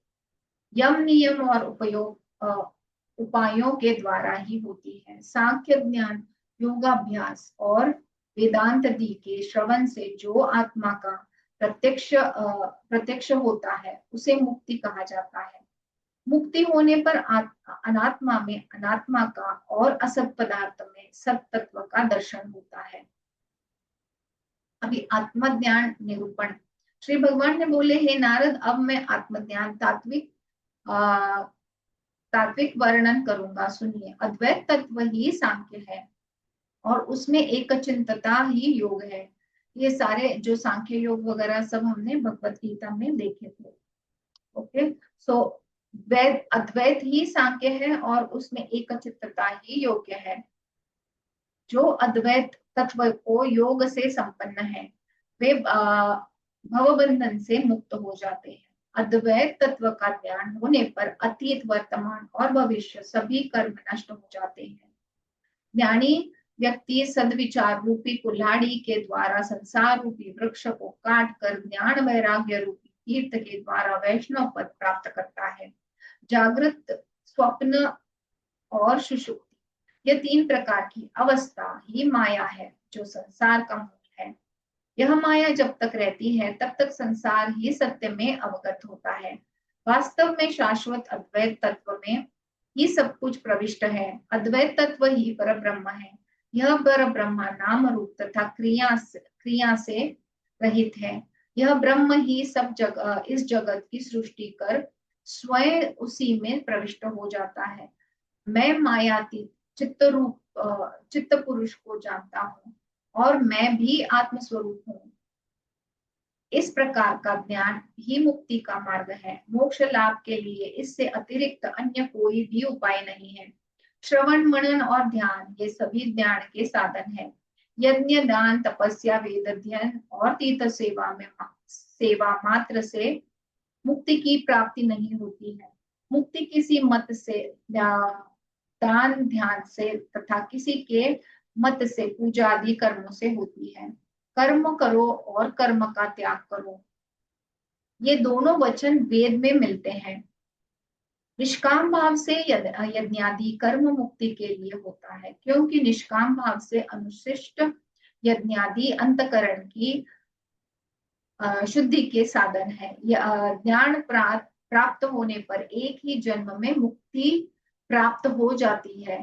यम नियम और उपायों के द्वारा ही होती है। सांख्य ज्ञान, योगाभ्यास और वेदांत दी के श्रवण से जो आत्मा का प्रत्यक्ष होता है उसे मुक्ति कहा जाता है। मुक्ति होने पर अनात्मा में अनात्मा का और असत पदार्थ में सत तत्व का दर्शन होता है। अभी आत्मज्ञान निरूपण। श्री भगवान ने बोले, हे नारद, अब मैं आत्मज्ञान तात्विक वर्णन करूंगा, सुनिए। अद्वैत तत्व ही सांख्य है और उसमें एक चिंतता ही योग है। ये सारे जो सांख्य योग वगैरह सब हमने भगवत गीता में देखे थे। ओके, सो अद्वैत ही सांख्य है और उसमें एक चित्तता ही योग्य है। जो अद्वैत तत्व को योग से संपन्न है वे भवबंधन से मुक्त हो जाते हैं। अद्वैत तत्व का ज्ञान होने पर अतीत, वर्तमान और भविष्य सभी कर्म नष्ट हो जाते हैं। ज्ञानी व्यक्ति सद्विचार रूपी कुल्हाड़ी के द्वारा संसार रूपी वृक्ष को काट कर ज्ञान वैराग्य रूपी तीर्थ के द्वारा वैष्णव पद प्राप्त करता है। जागृत, स्वप्न और सुषुप्ति, ये तीन प्रकार की अवस्था ही माया है जो संसार का मूल है। यह माया जब तक रहती है तब तक संसार ही सत्य में अवगत होता है। वास्तव में शाश्वत अद्वैत तत्व में ही सब कुछ प्रविष्ट है। अद्वैत तत्व ही पर ब्रह्म है। यह पर ब्रह्म नाम रूप तथा क्रिया से रहित है। यह ब्रह्म ही इस जगत की सृष्टि कर स्वयं उसी में प्रविष्ट हो जाता है। मैं मायातीत चित्त पुरुष को जानता हूँ और मैं भी आत्मस्वरूप हूँ। इस प्रकार का ज्ञान ही मुक्ति का मार्ग है। मोक्ष लाभ के लिए इससे अतिरिक्त अन्य कोई भी उपाय नहीं है। श्रवण, मनन और ध्यान ये सभी ज्ञान के साधन है। यज्ञ, दान, तपस्या, वेद अध्ययन और तीर्थ सेवा मात्र से मुक्ति की प्राप्ति नहीं होती है। मुक्ति किसी मत से, दान, ध्यान से तथा किसी के मत से पूजा आदि कर्मों से होती है। कर्म करो और कर्म का त्याग करो, ये दोनों वचन वेद में मिलते हैं। निष्काम भाव से यज्ञादि कर्म मुक्ति के लिए होता है, क्योंकि निष्काम भाव से अनुशिष्ट यज्ञादि अंतकरण की शुद्धि के साधन है। ज्ञान प्राप्त होने पर एक ही जन्म में मुक्ति प्राप्त हो जाती है।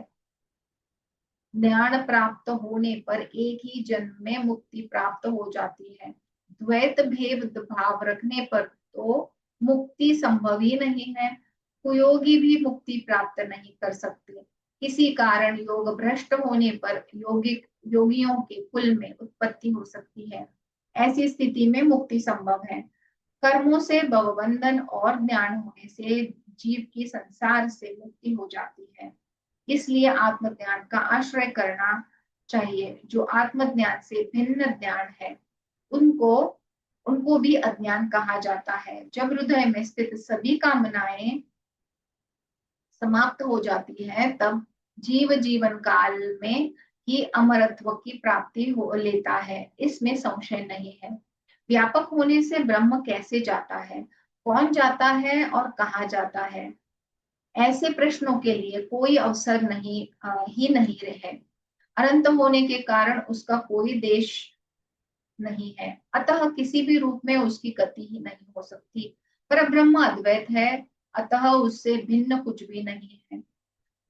ज्ञान प्राप्त होने पर एक ही जन्म में मुक्ति प्राप्त हो जाती है। द्वैत भेद भाव रखने पर तो मुक्ति संभव ही नहीं है। कुयोगी भी मुक्ति प्राप्त नहीं कर सकते। इसी कारण योग भ्रष्ट होने पर योगियों के कुल में उत्पत्ति हो सकती है। ऐसी स्थिति में मुक्ति संभव है। कर्मों से भवबंधन और ज्ञान होने से जीव की संसार से मुक्ति हो जाती है। इसलिए आत्मज्ञान का आश्रय करना चाहिए। जो आत्मज्ञान से भिन्न ज्ञान है उनको भी अज्ञान कहा जाता है। जब हृदय में स्थित सभी कामनाएं समाप्त हो जाती है तब जीव जीवन काल में ही अमरत्व की प्राप्ति हो लेता है, इसमें संशय नहीं है। व्यापक होने से ब्रह्म कैसे जाता है, कौन जाता है और कहाँ जाता है, ऐसे प्रश्नों के लिए कोई अवसर नहीं रहे। अनंत होने के कारण उसका कोई देश नहीं है, अतः किसी भी रूप में उसकी गति ही नहीं हो सकती। पर ब्रह्म अद्वैत है, अतः उससे भिन्न कुछ भी नहीं है।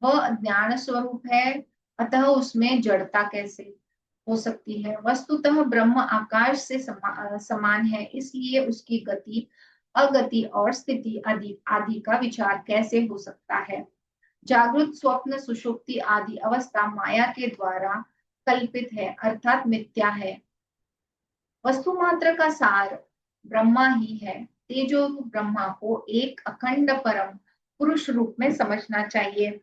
वह ज्ञान स्वरूप है, अतः उसमें जड़ता कैसे हो सकती है। वस्तुतः ब्रह्म आकाश से समान है, इसलिए उसकी गति, अगति और स्थिति आदि का विचार कैसे हो सकता है। जागृत, स्वप्न, सुषुप्ति आदि अवस्था माया के द्वारा कल्पित है, अर्थात मिथ्या है। वस्तु मात्र का सार ब्रह्मा ही है। तेजो ब्रह्मा को एक अखंड परम पुरुष रूप में समझना चाहिए।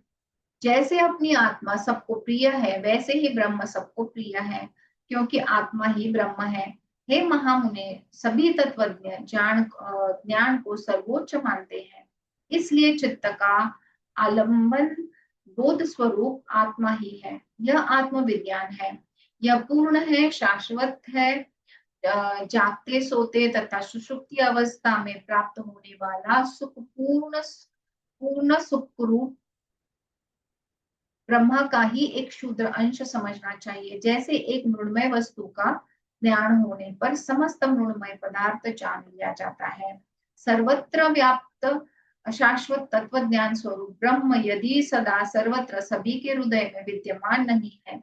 जैसे अपनी आत्मा सबको प्रिय है वैसे ही ब्रह्म सबको प्रिय है, क्योंकि आत्मा ही ब्रह्म है। हे महामुने, सभी तत्वज्ञ ज्ञान को सर्वोच्च मानते हैं, इसलिए चित्त का आलंबन बोध स्वरूप आत्मा ही है। यह आत्मविज्ञान है। यह पूर्ण है, शाश्वत है। जागते सोते तथा सुषुप्ति अवस्था में प्राप्त होने वाला सुख पूर्ण पूर्ण सुख रूप ब्रह्मा का ही एक क्षुद्र अंश समझना चाहिए। जैसे एक मृण्मय वस्तु का ज्ञान होने पर समस्त मृण्मय पदार्थ जान लिया जाता है। सर्वत्र व्याप्त शाश्वत तत्व ज्ञान स्वरूप ब्रह्म यदि सदा सर्वत्र सभी के हृदय में विद्यमान नहीं है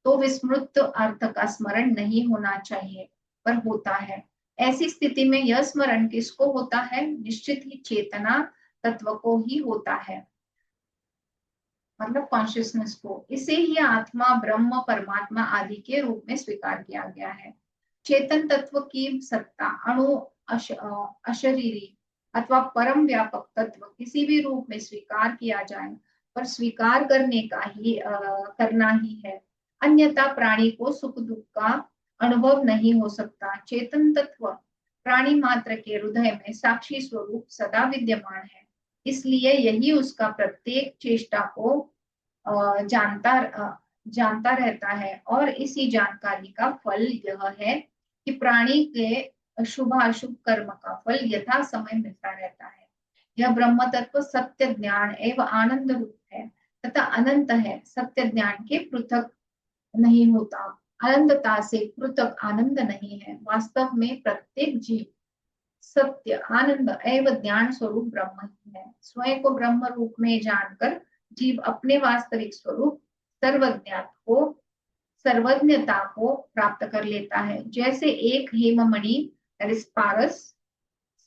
तो विस्मृत अर्थ का स्मरण नहीं होना चाहिए, पर होता है। ऐसी स्थिति में यह स्मरण किसको होता है? निश्चित ही चेतना तत्व को ही होता है, मतलब कॉन्शियसनेस को। इसे ही आत्मा, ब्रह्म, परमात्मा आदि के रूप में स्वीकार किया गया है। चेतन तत्व की सत्ता अणु, अशरीरी अथवा परम व्यापक तत्व किसी भी रूप में स्वीकार किया जाए, पर स्वीकार करने का ही करना ही है। अन्यथा प्राणी को सुख दुख का अनुभव नहीं हो सकता। चेतन तत्व प्राणी मात्र के हृदय में साक्षी स्वरूप सदा विद्यमान है, इसलिए यही उसका प्रत्येक चेष्टा को जानता रहता है। और इसी जानकारी का फल यह है कि प्राणी के शुभ अशुभ कर्म का फल यथा समय मिलता रहता है। यह ब्रह्म तत्व सत्य ज्ञान एवं आनंद रूप है तथा अनंत है। सत्य ज्ञान के पृथक नहीं होता, अनंतता से पृथक आनंद नहीं है। वास्तव में प्रत्येक जीव सत्य, आनंद एवं ज्ञान स्वरूप ब्रह्म ही है। स्वयं को ब्रह्म रूप में जानकर जीव अपने वास्तविक स्वरूप सर्वज्ञता को प्राप्त कर लेता है। जैसे एक हेममणि पारस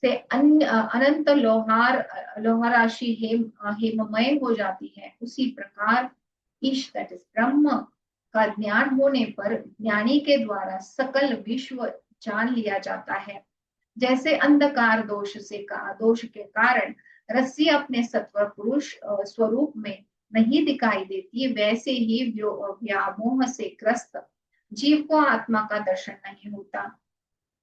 से अनंत लोहार राशि हेममय हो जाती है, उसी प्रकार ईश दैट इज ब्रह्म का ज्ञान होने पर ज्ञानी के द्वारा सकल विश्व जान लिया जाता है। जैसे अंधकार दोष के कारण रस्सी अपने सत्व पुरुष स्वरूप में नहीं दिखाई देती, वैसे ही व्यामोह से ग्रस्त जीव को आत्मा का दर्शन नहीं होता।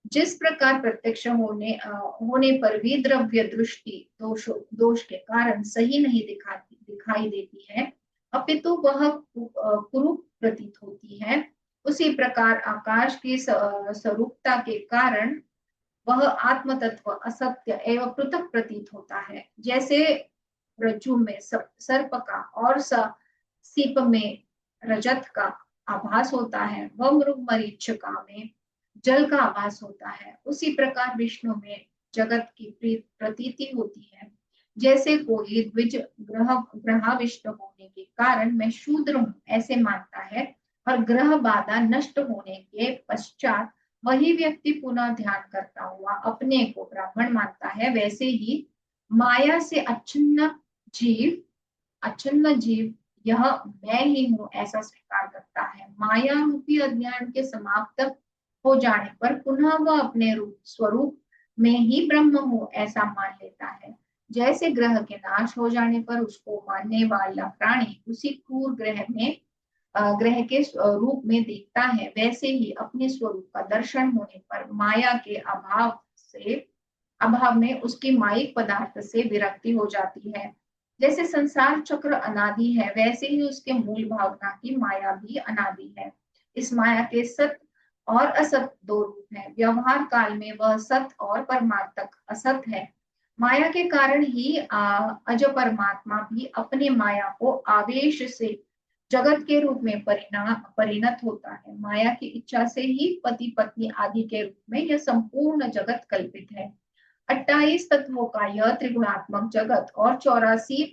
जिस प्रकार प्रत्यक्ष होने पर भी द्रव्य दृष्टि दोष के कारण सही नहीं दिखाई देती है, अपितु वह कुरूप प्रतीत होती है, उसी प्रकार आकाश की स्वरूपता के कारण वह आत्म तत्व असत्य एवं पृथक प्रतीत होता है। जैसे रज्जु में सर्प का और सीप में रजत का आभास होता है, वह मृग मरीचिका में जल का आभास होता है, उसी प्रकार विष्णु में जगत की प्रतीति होती है। जैसे कोई द्विज ग्रहाविष्ट होने के कारण मैं शूद्र हूँ ऐसे मानता है, और ग्रह बाधा नष्ट होने के पश्चात वही व्यक्ति पुनः ध्यान करता हुआ अपने को ब्राह्मण मानता है, वैसे ही माया से अच्छिन्न जीव यह मैं ही हूँ ऐसा स्वीकार करता है। माया रूपी अज्ञान के समाप्त हो जाने पर पुनः वह अपने स्वरूप में ही ब्रह्म हूँ ऐसा मान लेता है। जैसे ग्रह के नाश हो जाने पर उसको मानने वाला प्राणी उसी क्रूर ग्रह के रूप में देखता है, वैसे ही अपने स्वरूप का दर्शन होने पर माया के अभाव में उसकी माइक पदार्थ से विरक्ति हो जाती है। जैसे संसार चक्र अनादि है, वैसे ही उसके मूल भावना की माया भी अनादि है। इस माया के सत और असत दो रूप हैं। व्यवहार काल में वह सत और परमार्थक असत है। माया के कारण ही अज परमात्मा भी अपने माया को आवेश से जगत के रूप में परिणत होता है। माया की इच्छा से ही पति पत्नी आदि के रूप में यह संपूर्ण जगत कल्पित है। 28 तत्वों का यह त्रिगुणात्मक जगत और 84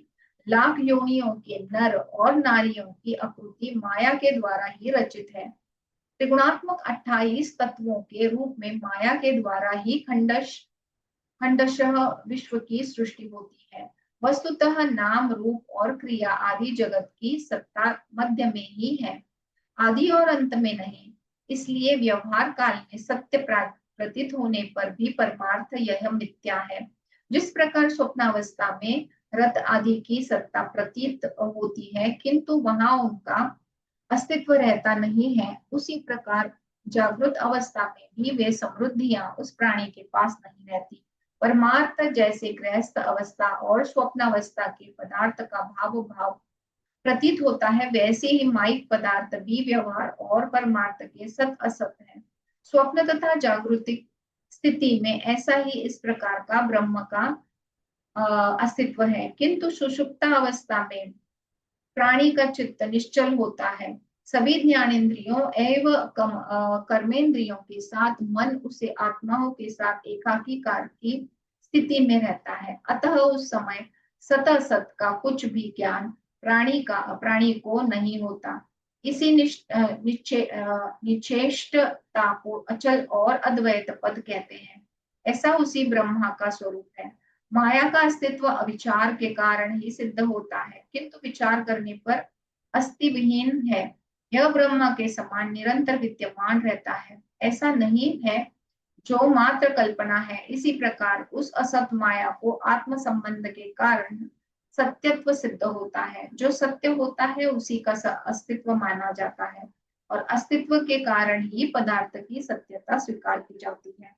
लाख योनियों के नर और नारियों की आकृति माया के द्वारा ही रचित है। त्रिगुणात्मक 28 तत्वों के रूप में माया के द्वारा ही खंडशः विश्व की सृष्टि होती है। वस्तुतः नाम रूप और क्रिया आदि जगत की सत्ता मध्य में ही है, आदि और अंत में नहीं। इसलिए व्यवहार काल में सत्य प्रतीत होने पर भी परमार्थ यह मिथ्या है। जिस प्रकार स्वप्नावस्था में रथ आदि की सत्ता प्रतीत होती है किंतु वहां उनका अस्तित्व रहता नहीं है, उसी प्रकार जागृत अवस्था में भी वे समृद्धियां उस प्राणी के पास नहीं रहती। परमार्थ जैसे गृहस्थ अवस्था और स्वप्न अवस्था के पदार्थ का भाव प्रतीत होता है, वैसे ही माइक पदार्थ भी व्यवहार और परमार्थ के सत असत है। स्वप्न तथा जागृति स्थिति में ऐसा ही इस प्रकार का ब्रह्म का अस्तित्व है, किंतु सुषुप्त अवस्था में प्राणी का चित्त निश्चल होता है। सभी ज्ञानेन्द्रियों एवं कर्मेंद्रियों के साथ मन उसे आत्माओं के साथ एकाकीकार की स्थिति में रहता है। अतः उस समय सत सत का कुछ भी ज्ञान प्राणी को नहीं होता। इसी निश्चेष्टता को अचल और अद्वैत पद कहते हैं। ऐसा उसी ब्रह्मा का स्वरूप है। माया का अस्तित्व अविचार के कारण ही सिद्ध होता है, किंतु विचार करने पर अस्तिविहीन है। यह ब्रह्मा के समान निरंतर विद्यमान रहता है, ऐसा नहीं है जो मात्र कल्पना है। इसी प्रकार उस असत माया को आत्म संबंध के कारण सत्यत्व सिद्ध होता है। जो सत्य होता है उसी का अस्तित्व माना जाता है, और अस्तित्व के कारण ही पदार्थ की सत्यता स्वीकार की जाती है।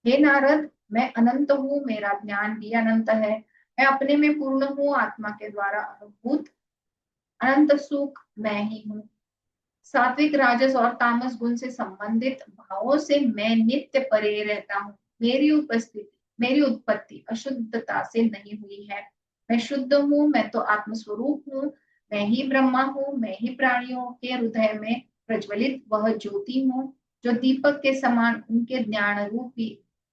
हे नारद, मैं अनंत हूँ, मेरा ज्ञान भी अनंत है, मैं अपने में पूर्ण हूँ, आत्मा के द्वारा अनुभूत अनंत सुख मैं ही हूँ। सात्विक, राजस और तामस गुण से संबंधित भावों से मैं नित्य परे रहता हूँ। मेरी उत्पत्ति अशुद्धता से नहीं हुई है। मैं शुद्ध हूँ, मैं तो आत्मस्वरूप हूँ, मैं ही ब्रह्मा हूँ, मैं ही प्राणियों के हृदय में प्रज्वलित वह ज्योति हूँ, जो दीपक के समान उनके ज्ञान रूपी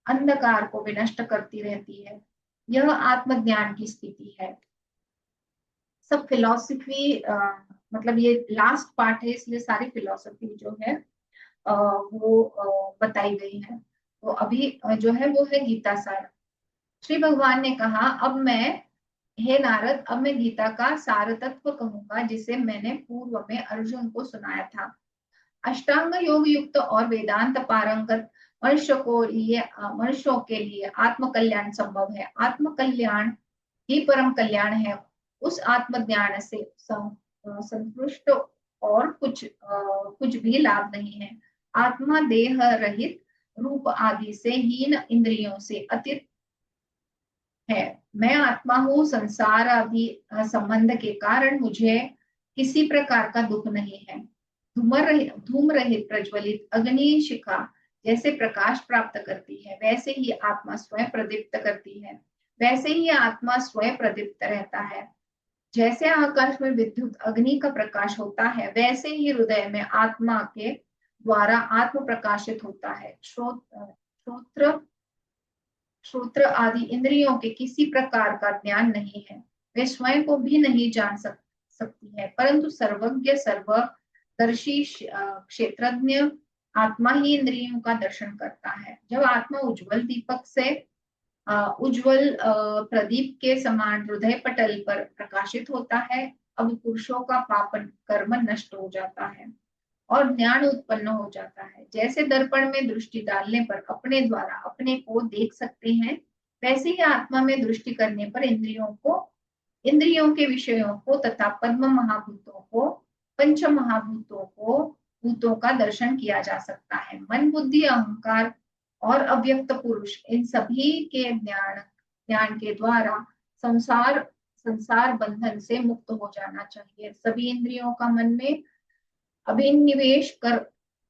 अंधकार को विनष्ट करती रहती है। यह आत्मज्ञान की स्थिति है। सब फिलॉसफी मतलब ये लास्ट पार्ट है, इसलिए सारी फिलॉसफी जो है वो बताई गई है। तो अभी जो है वो है गीता सार। श्री भगवान ने कहा, अब मैं, हे नारद, अब मैं गीता का सार तत्व कहूंगा, जिसे मैंने पूर्व में अर्जुन को सुनाया था। अष्टांग योग युक्त और वेदांत पारंगत मनुष्यों के लिए आत्म कल्याण संभव है। आत्म कल्याण ही परम कल्याण है। उस आत्म ज्ञान से संतुष्ट और कुछ भी लाभ नहीं है। आत्मा देह रहित, रूप आदि से हीन, इंद्रियों से अतीत है। मैं आत्मा हूँ। संसार आदि संबंध के कारण मुझे किसी प्रकार का दुख नहीं है। धूम रहित प्रज्वलित अग्नि शिखा जैसे प्रकाश प्राप्त करती है, वैसे ही आत्मा स्वयं प्रदीप्त करती है, वैसे ही आत्मा स्वयं प्रदीप्त रहता है। जैसे आकाश में विद्युत अग्नि का प्रकाश होता है, वैसे ही हृदय में आत्मा के द्वारा आत्म प्रकाशित होता है। श्रोत्र आदि इंद्रियों के किसी प्रकार का ज्ञान नहीं है, वे स्वयं को भी नहीं जान सकती है, परंतु सर्वज्ञ सर्वदर्शी क्षेत्रज्ञ आत्मा ही इंद्रियों का दर्शन करता है। जब आत्मा उज्जवल दीपक से उज्जवल प्रदीप के समान हृदय पटल पर प्रकाशित होता है, अब पुरुषों का पापन कर्म नष्ट हो जाता है और ज्ञान उत्पन्न हो जाता है। जैसे दर्पण में दृष्टि डालने पर अपने द्वारा अपने को देख सकते हैं, वैसे ही आत्मा में दृष्टि करने पर इंद्रियों के विषयों को तथा पद्म महाभूतों को, पंच महाभूतों को, भूतों का दर्शन किया जा सकता है। मन, बुद्धि, अहंकार और अव्यक्त पुरुष, इन सभी के ज्ञान के द्वारा संसार बंधन से मुक्त हो जाना चाहिए। सभी इंद्रियों का मन में अभिनिवेश कर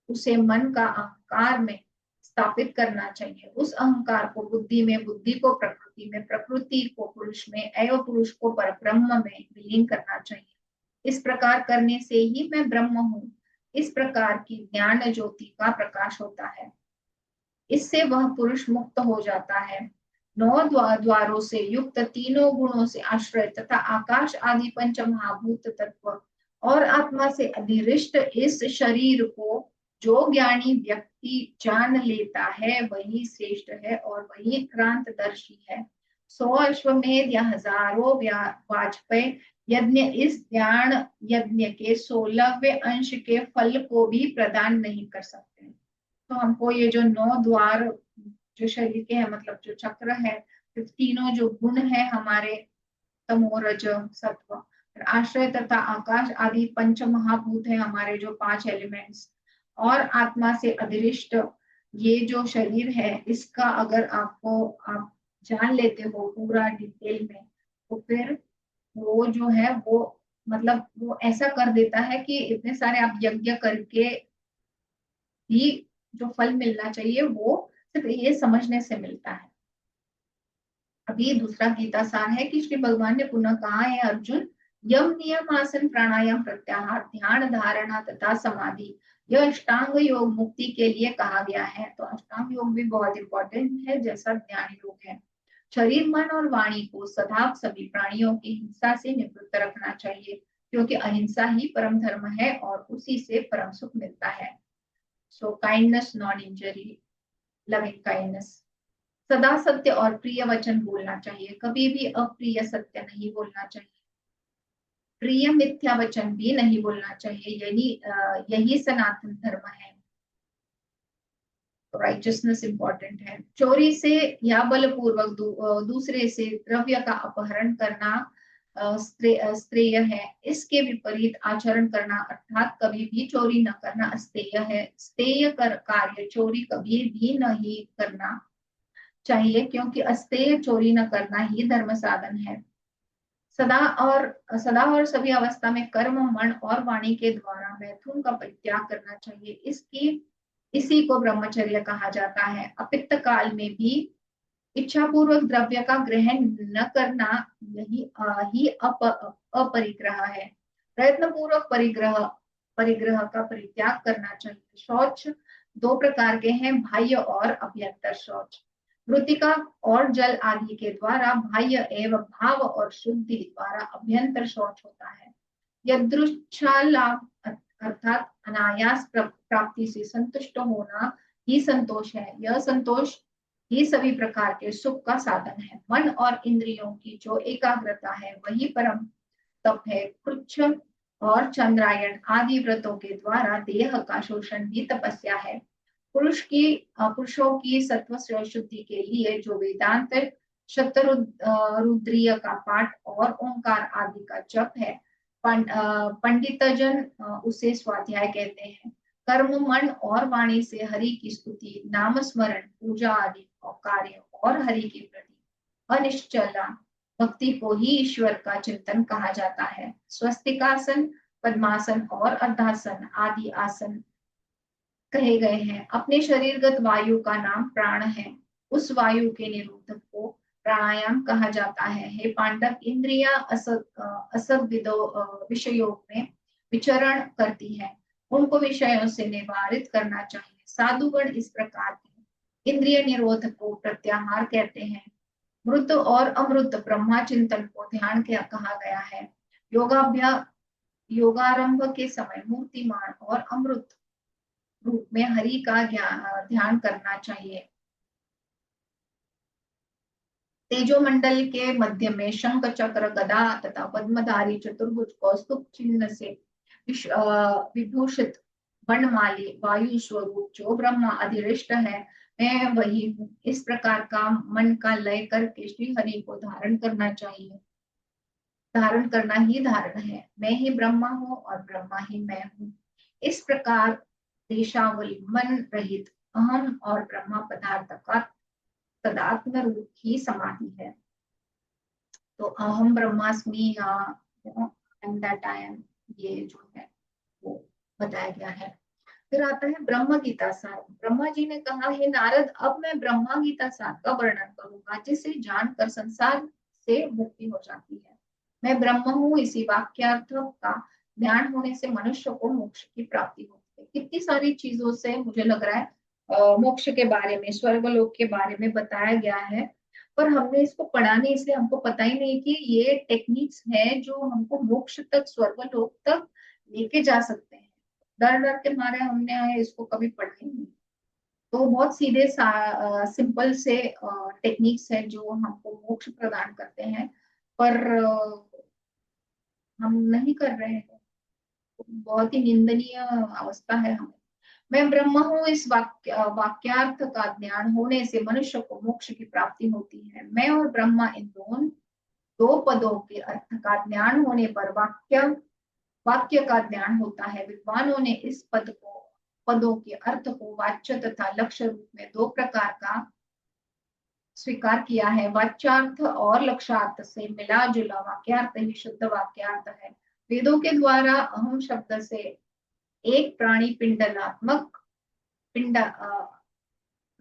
उसे मन का अहंकार में स्थापित करना चाहिए। उस अहंकार को बुद्धि में, बुद्धि को प्रकृति में, प्रकृति को पुरुष में एवं पुरुष को परब्रह्म में विलीन करना चाहिए। इस प्रकार करने से ही मैं ब्रह्म हूँ, इस प्रकार की ज्ञान ज्योति का प्रकाश होता है। इससे वह पुरुष मुक्त हो जाता है। 9 द्वारों से युक्त, तीनों गुणों से आश्रय तथा आकाश आदि पंच महाभूत तत्व और आत्मा से अधिरिष्ट इस शरीर को जो ज्ञानी व्यक्ति जान लेता है, वही श्रेष्ठ है और वही क्रांतदर्शी है। 100 अश्वमेध या हजारों वाजपेयी यज्ञ इस ज्ञान यज्ञ के 16वें अंश के फल को भी प्रदान नहीं कर सकते। तो हमको ये जो 9 द्वार जो शरीर के हैं, मतलब जो चक्र है, तीनों जो गुण है हमारे, तमो रज सत्व, आश्रय तथा आकाश आदि पंच महाभूत है हमारे जो 5 एलिमेंट्स, और आत्मा से अधिरिष्ट ये जो शरीर है, इसका अगर आप जान लेते हो पूरा डिटेल में, तो फिर वो जो है वो मतलब वो ऐसा कर देता है कि इतने सारे आप यज्ञ करके भी जो फल मिलना चाहिए वो सिर्फ ये समझने से मिलता है। अभी दूसरा गीता सार है कि श्री भगवान ने पुनः कहा है, अर्जुन, यम नियम आसन प्राणायाम प्रत्याहार ध्यान धारणा तथा समाधि यह अष्टांग योग मुक्ति के लिए कहा गया है। तो अष्टांग योग भी बहुत इंपॉर्टेंट है, जैसा ज्ञान योग है। शरीर मन और वाणी को सदा सभी प्राणियों की हिंसा से निवृत्त रखना चाहिए, क्योंकि अहिंसा ही परम धर्म है और उसी से परम सुख मिलता है। सो kindness, non injury, loving kindness. सदा सत्य और प्रिय वचन बोलना चाहिए, कभी भी अप्रिय सत्य नहीं बोलना चाहिए, प्रिय मिथ्या वचन भी नहीं बोलना चाहिए। यही सनातन धर्म है। राइचसनेस इंपॉर्टेंट है। चोरी से या बलपूर्वक दूसरे से द्रव्य का अपहरण करना श्रेय है। इसके विपरीत आचरण करना अर्थात कभी भी चोरी न करना अस्तेय है। स्तेय कार्य चोरी कभी भी नहीं करना चाहिए, क्योंकि अस्तेय चोरी न करना ही धर्म साधन है। सदा और सभी अवस्था में कर्म, मन और वाणी के द्वारा मैथुन का परित्याग करना चाहिए। इसी को ब्रह्मचर्य कहा जाता है। अपित्त काल में भी इच्छा पूर्वक द्रव्य का ग्रहण न करना ही अपरिग्रह है। प्रयत्न पूर्वक परिग्रह परिग्रह का परित्याग करना चाहिए। शौच दो प्रकार के हैं, बाह्य और अभ्यंतर शौच। मृतिका और जल आदि के द्वारा बाह्य एवं भाव और शुद्धि द्वारा अभ्यंतर शौच होता है। यदृच्छालाभ अर्थात अनायास प्राप्ति से संतुष्ट होना ही संतोष है। यह संतोष ही सभी प्रकार के सुख का साधन है। मन और इंद्रियों की जो एकाग्रता है वही परम तप है। कृच्छ और चंद्रायण आदि व्रतों के द्वारा देह का शोषण भी तपस्या है। पुरुषों की सत्व शुद्धि के लिए जो वेदांत, शतरुद्रीय का पाठ और ओंकार आदि का जप है, पंडितजन उसे स्वाध्याय कहते हैं। कर्म, मन और वाणी से हरि की स्तुति, नाम स्मरण, पूजा आदि और कार्य और हरि के प्रति अनिश्चला भक्ति को ही ईश्वर का चिंतन कहा जाता है। स्वस्तिकासन, पद्मासन और अर्धासन आदि आसन कहे गए हैं। अपने शरीरगत वायु का नाम प्राण है। उस वायु के निरोधक को प्राणायाम कहा जाता है। हे पांडव, इंद्रियां असद विषयों में विचरण करती है, उनको विषयों से निवारित करना चाहिए। साधुगण इस प्रकार के इंद्रिय निरोध को प्रत्याहार कहते हैं। मृत और अमृत ब्रह्मा चिंतन को ध्यान क्या कहा गया है। योगारंभ के समय मूर्तिमान और अमृत रूप में हरि का ध्यान करना चाहिए। तेजोमंडल के मध्य में शंख, चक्र, गदा तथा पद्मधारी चतुर्भुज कौस्तुभ चिन्ह से विभूषित वर्णमाली वायु स्वरूप जो ब्रह्मा अधिष्ठ है, मैं वही हूँ। इस प्रकार का मन का लय करके श्री हरि को धारण करना चाहिए। धारण करना ही धारण है। मैं ही ब्रह्मा हूँ और ब्रह्मा ही मैं हूँ। इस प्रकार देशावली मन रहित अहम और ब्रह्मा पदार्थ का तदात्म रूप ही समाधि है। तो अहम ब्रह्मास्मि या एम दैट आई एम, ये जो है वो बताया गया है। फिर आता है ब्रह्म गीता सार। ब्रह्मा जी ने कहा, हे नारद, अब मैं ब्रह्मा गीता सार का वर्णन करूंगा, जिसे जानकर संसार से मुक्ति हो जाती है। मैं ब्रह्म हूँ, इसी वाक्यार्थ का ज्ञान होने से मनुष्य को मोक्ष की प्राप्ति होती है। कितनी सारी चीजों से मुझे लग रहा है मोक्ष के बारे में, स्वर्गलोक के बारे में बताया गया है, पर हमने इसको पढ़ा नहीं, इसलिए हमको पता ही नहीं कि ये टेक्निक्स है जो हमको मोक्ष तक, स्वर्गलोक तक लेके जा सकते हैं। डर डर के मारे हमने इसको कभी पढ़ा ही नहीं। तो बहुत सीधे सिंपल से टेक्निक्स है जो हमको मोक्ष प्रदान करते हैं, पर हम नहीं कर रहे हैं। बहुत ही निंदनीय अवस्था है हमें। मैं ब्रह्म हूँ, इस वाक्यार्थ का ज्ञान होने से मनुष्य को मोक्ष की प्राप्ति होती है। मैं और ब्रह्मा, इन दो पदों के अर्थ का ज्ञान होने पर वाक्य का ज्ञान होता है। विद्वानों ने इस पदों के अर्थ को वाच्य तथा लक्ष्य रूप में दो प्रकार का स्वीकार किया है। वाच्यार्थ और लक्ष्यार्थ से मिला जुला वाक्यार्थ ही शुद्ध वाक्यार्थ है। वेदों के द्वारा अहम शब्द से एक प्राणी पिंडनात्मक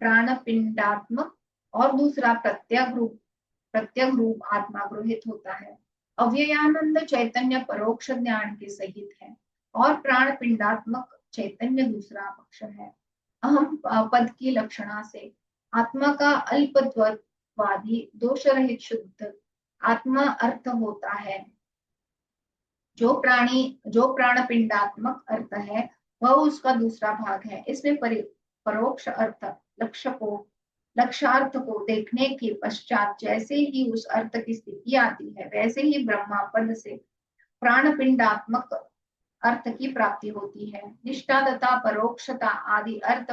प्राण पिंडात्मक और दूसरा प्रत्यग रूप आत्मा गृहित होता है। अव्ययानंद चैतन्य परोक्ष ज्ञान के सहित है और प्राण पिंडात्मक चैतन्य दूसरा पक्ष है। अहम पद की लक्षणा से आत्मा का अल्पत्ववादी दोष रहित शुद्ध आत्मा अर्थ होता है। जो प्राण पिंडात्मक अर्थ है वह उसका दूसरा भाग है। इसमें परोक्ष अर्थ लक्ष्यार्थ को देखने के पश्चात जैसे ही उस अर्थ की स्थिति आती है वैसे ही ब्रह्मा पद से प्राण पिंडात्मक अर्थ की प्राप्ति होती है। निष्ठा तथा परोक्षता आदि अर्थ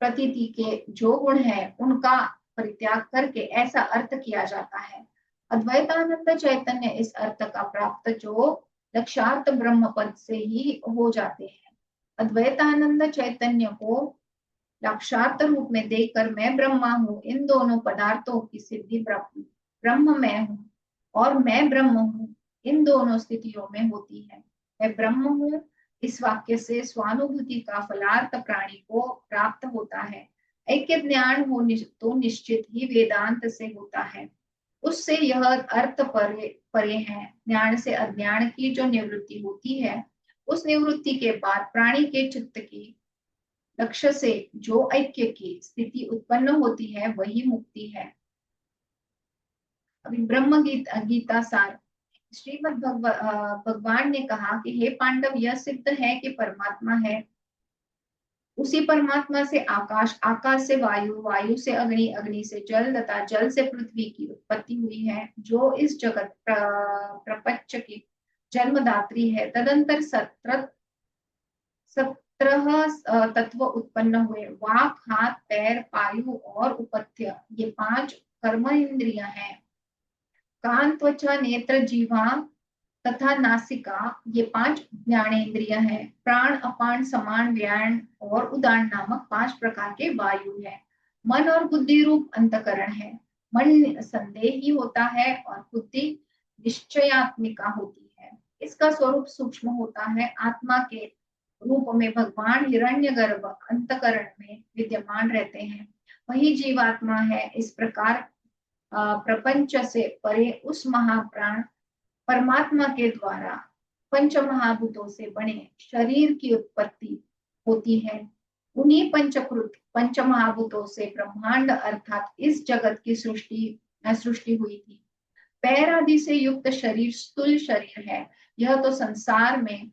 प्रतीति के जो गुण है उनका परित्याग करके ऐसा अर्थ किया जाता है। अद्वैतानंद चैतन्य इस अर्थ का प्राप्त जो लक्ष्यार्थ ब्रह्म पद से ही हो जाते हैं। अद्वैतानंद चैतन्य को लक्ष्यार्थ रूप में देखकर मैं ब्रह्मा हूँ, इन दोनों पदार्थों की सिद्धि ब्रह्म मैं हूँ और मैं ब्रह्म हूँ इन दोनों स्थितियों में होती है। मैं ब्रह्म हूँ इस वाक्य से स्वानुभूति का फलार्थ प्राणी को प्राप्त होता है। ऐक्य ज्ञान हो तो निश्चित ही वेदांत से होता है, उससे यह अर्थ परे है। ज्ञान से अज्ञान की जो निवृत्ति होती है उस निवृत्ति के बाद प्राणी के चित्त की लक्ष्य से जो ऐक्य की स्थिति उत्पन्न होती है वही मुक्ति है। अभी ब्रह्म गीता सार श्रीमद् भगवान ने कहा कि हे पांडव, यह सिद्ध है कि परमात्मा है, उसी परमात्मा से आकाश, आकाश से वायु, वायु से अग्नि, अग्नि से जल तथा जल से पृथ्वी की उत्पत्ति हुई है, जो इस जगत प्रपंच की जन्मदात्री है। तदंतर 17 तत्व उत्पन्न हुए। वाक, हाथ, पैर, पायु और उपथ्य ये 5 कर्म इंद्रियां हैं। कान, त्वचा, नेत्र, जीवा तथा नासिका ये 5 ज्ञानेन्द्रिय हैं। प्राण, अपान, समान, व्यान और उदान नामक 5 प्रकार के वायु है। मन और बुद्धि रूप अंतकरण है। मन संदेही होता है और बुद्धि निश्चयात्मिका होती है। इसका स्वरूप सूक्ष्म होता है। आत्मा के रूप में भगवान हिरण्यगर्भ अंतकरण में विद्यमान रहते हैं, वही जीवात्मा है। इस प्रकार प्रपंच से परे उस महाप्राण परमात्मा के द्वारा पंच महाभूतों से बने शरीर की उत्पत्ति होती है। उन्हीं पंचकृत पंच महाभूतों से ब्रह्मांड अर्थात इस जगत की सृष्टि हुई थी। पैर आदि से युक्त शरीर स्थूल शरीर है, यह तो संसार में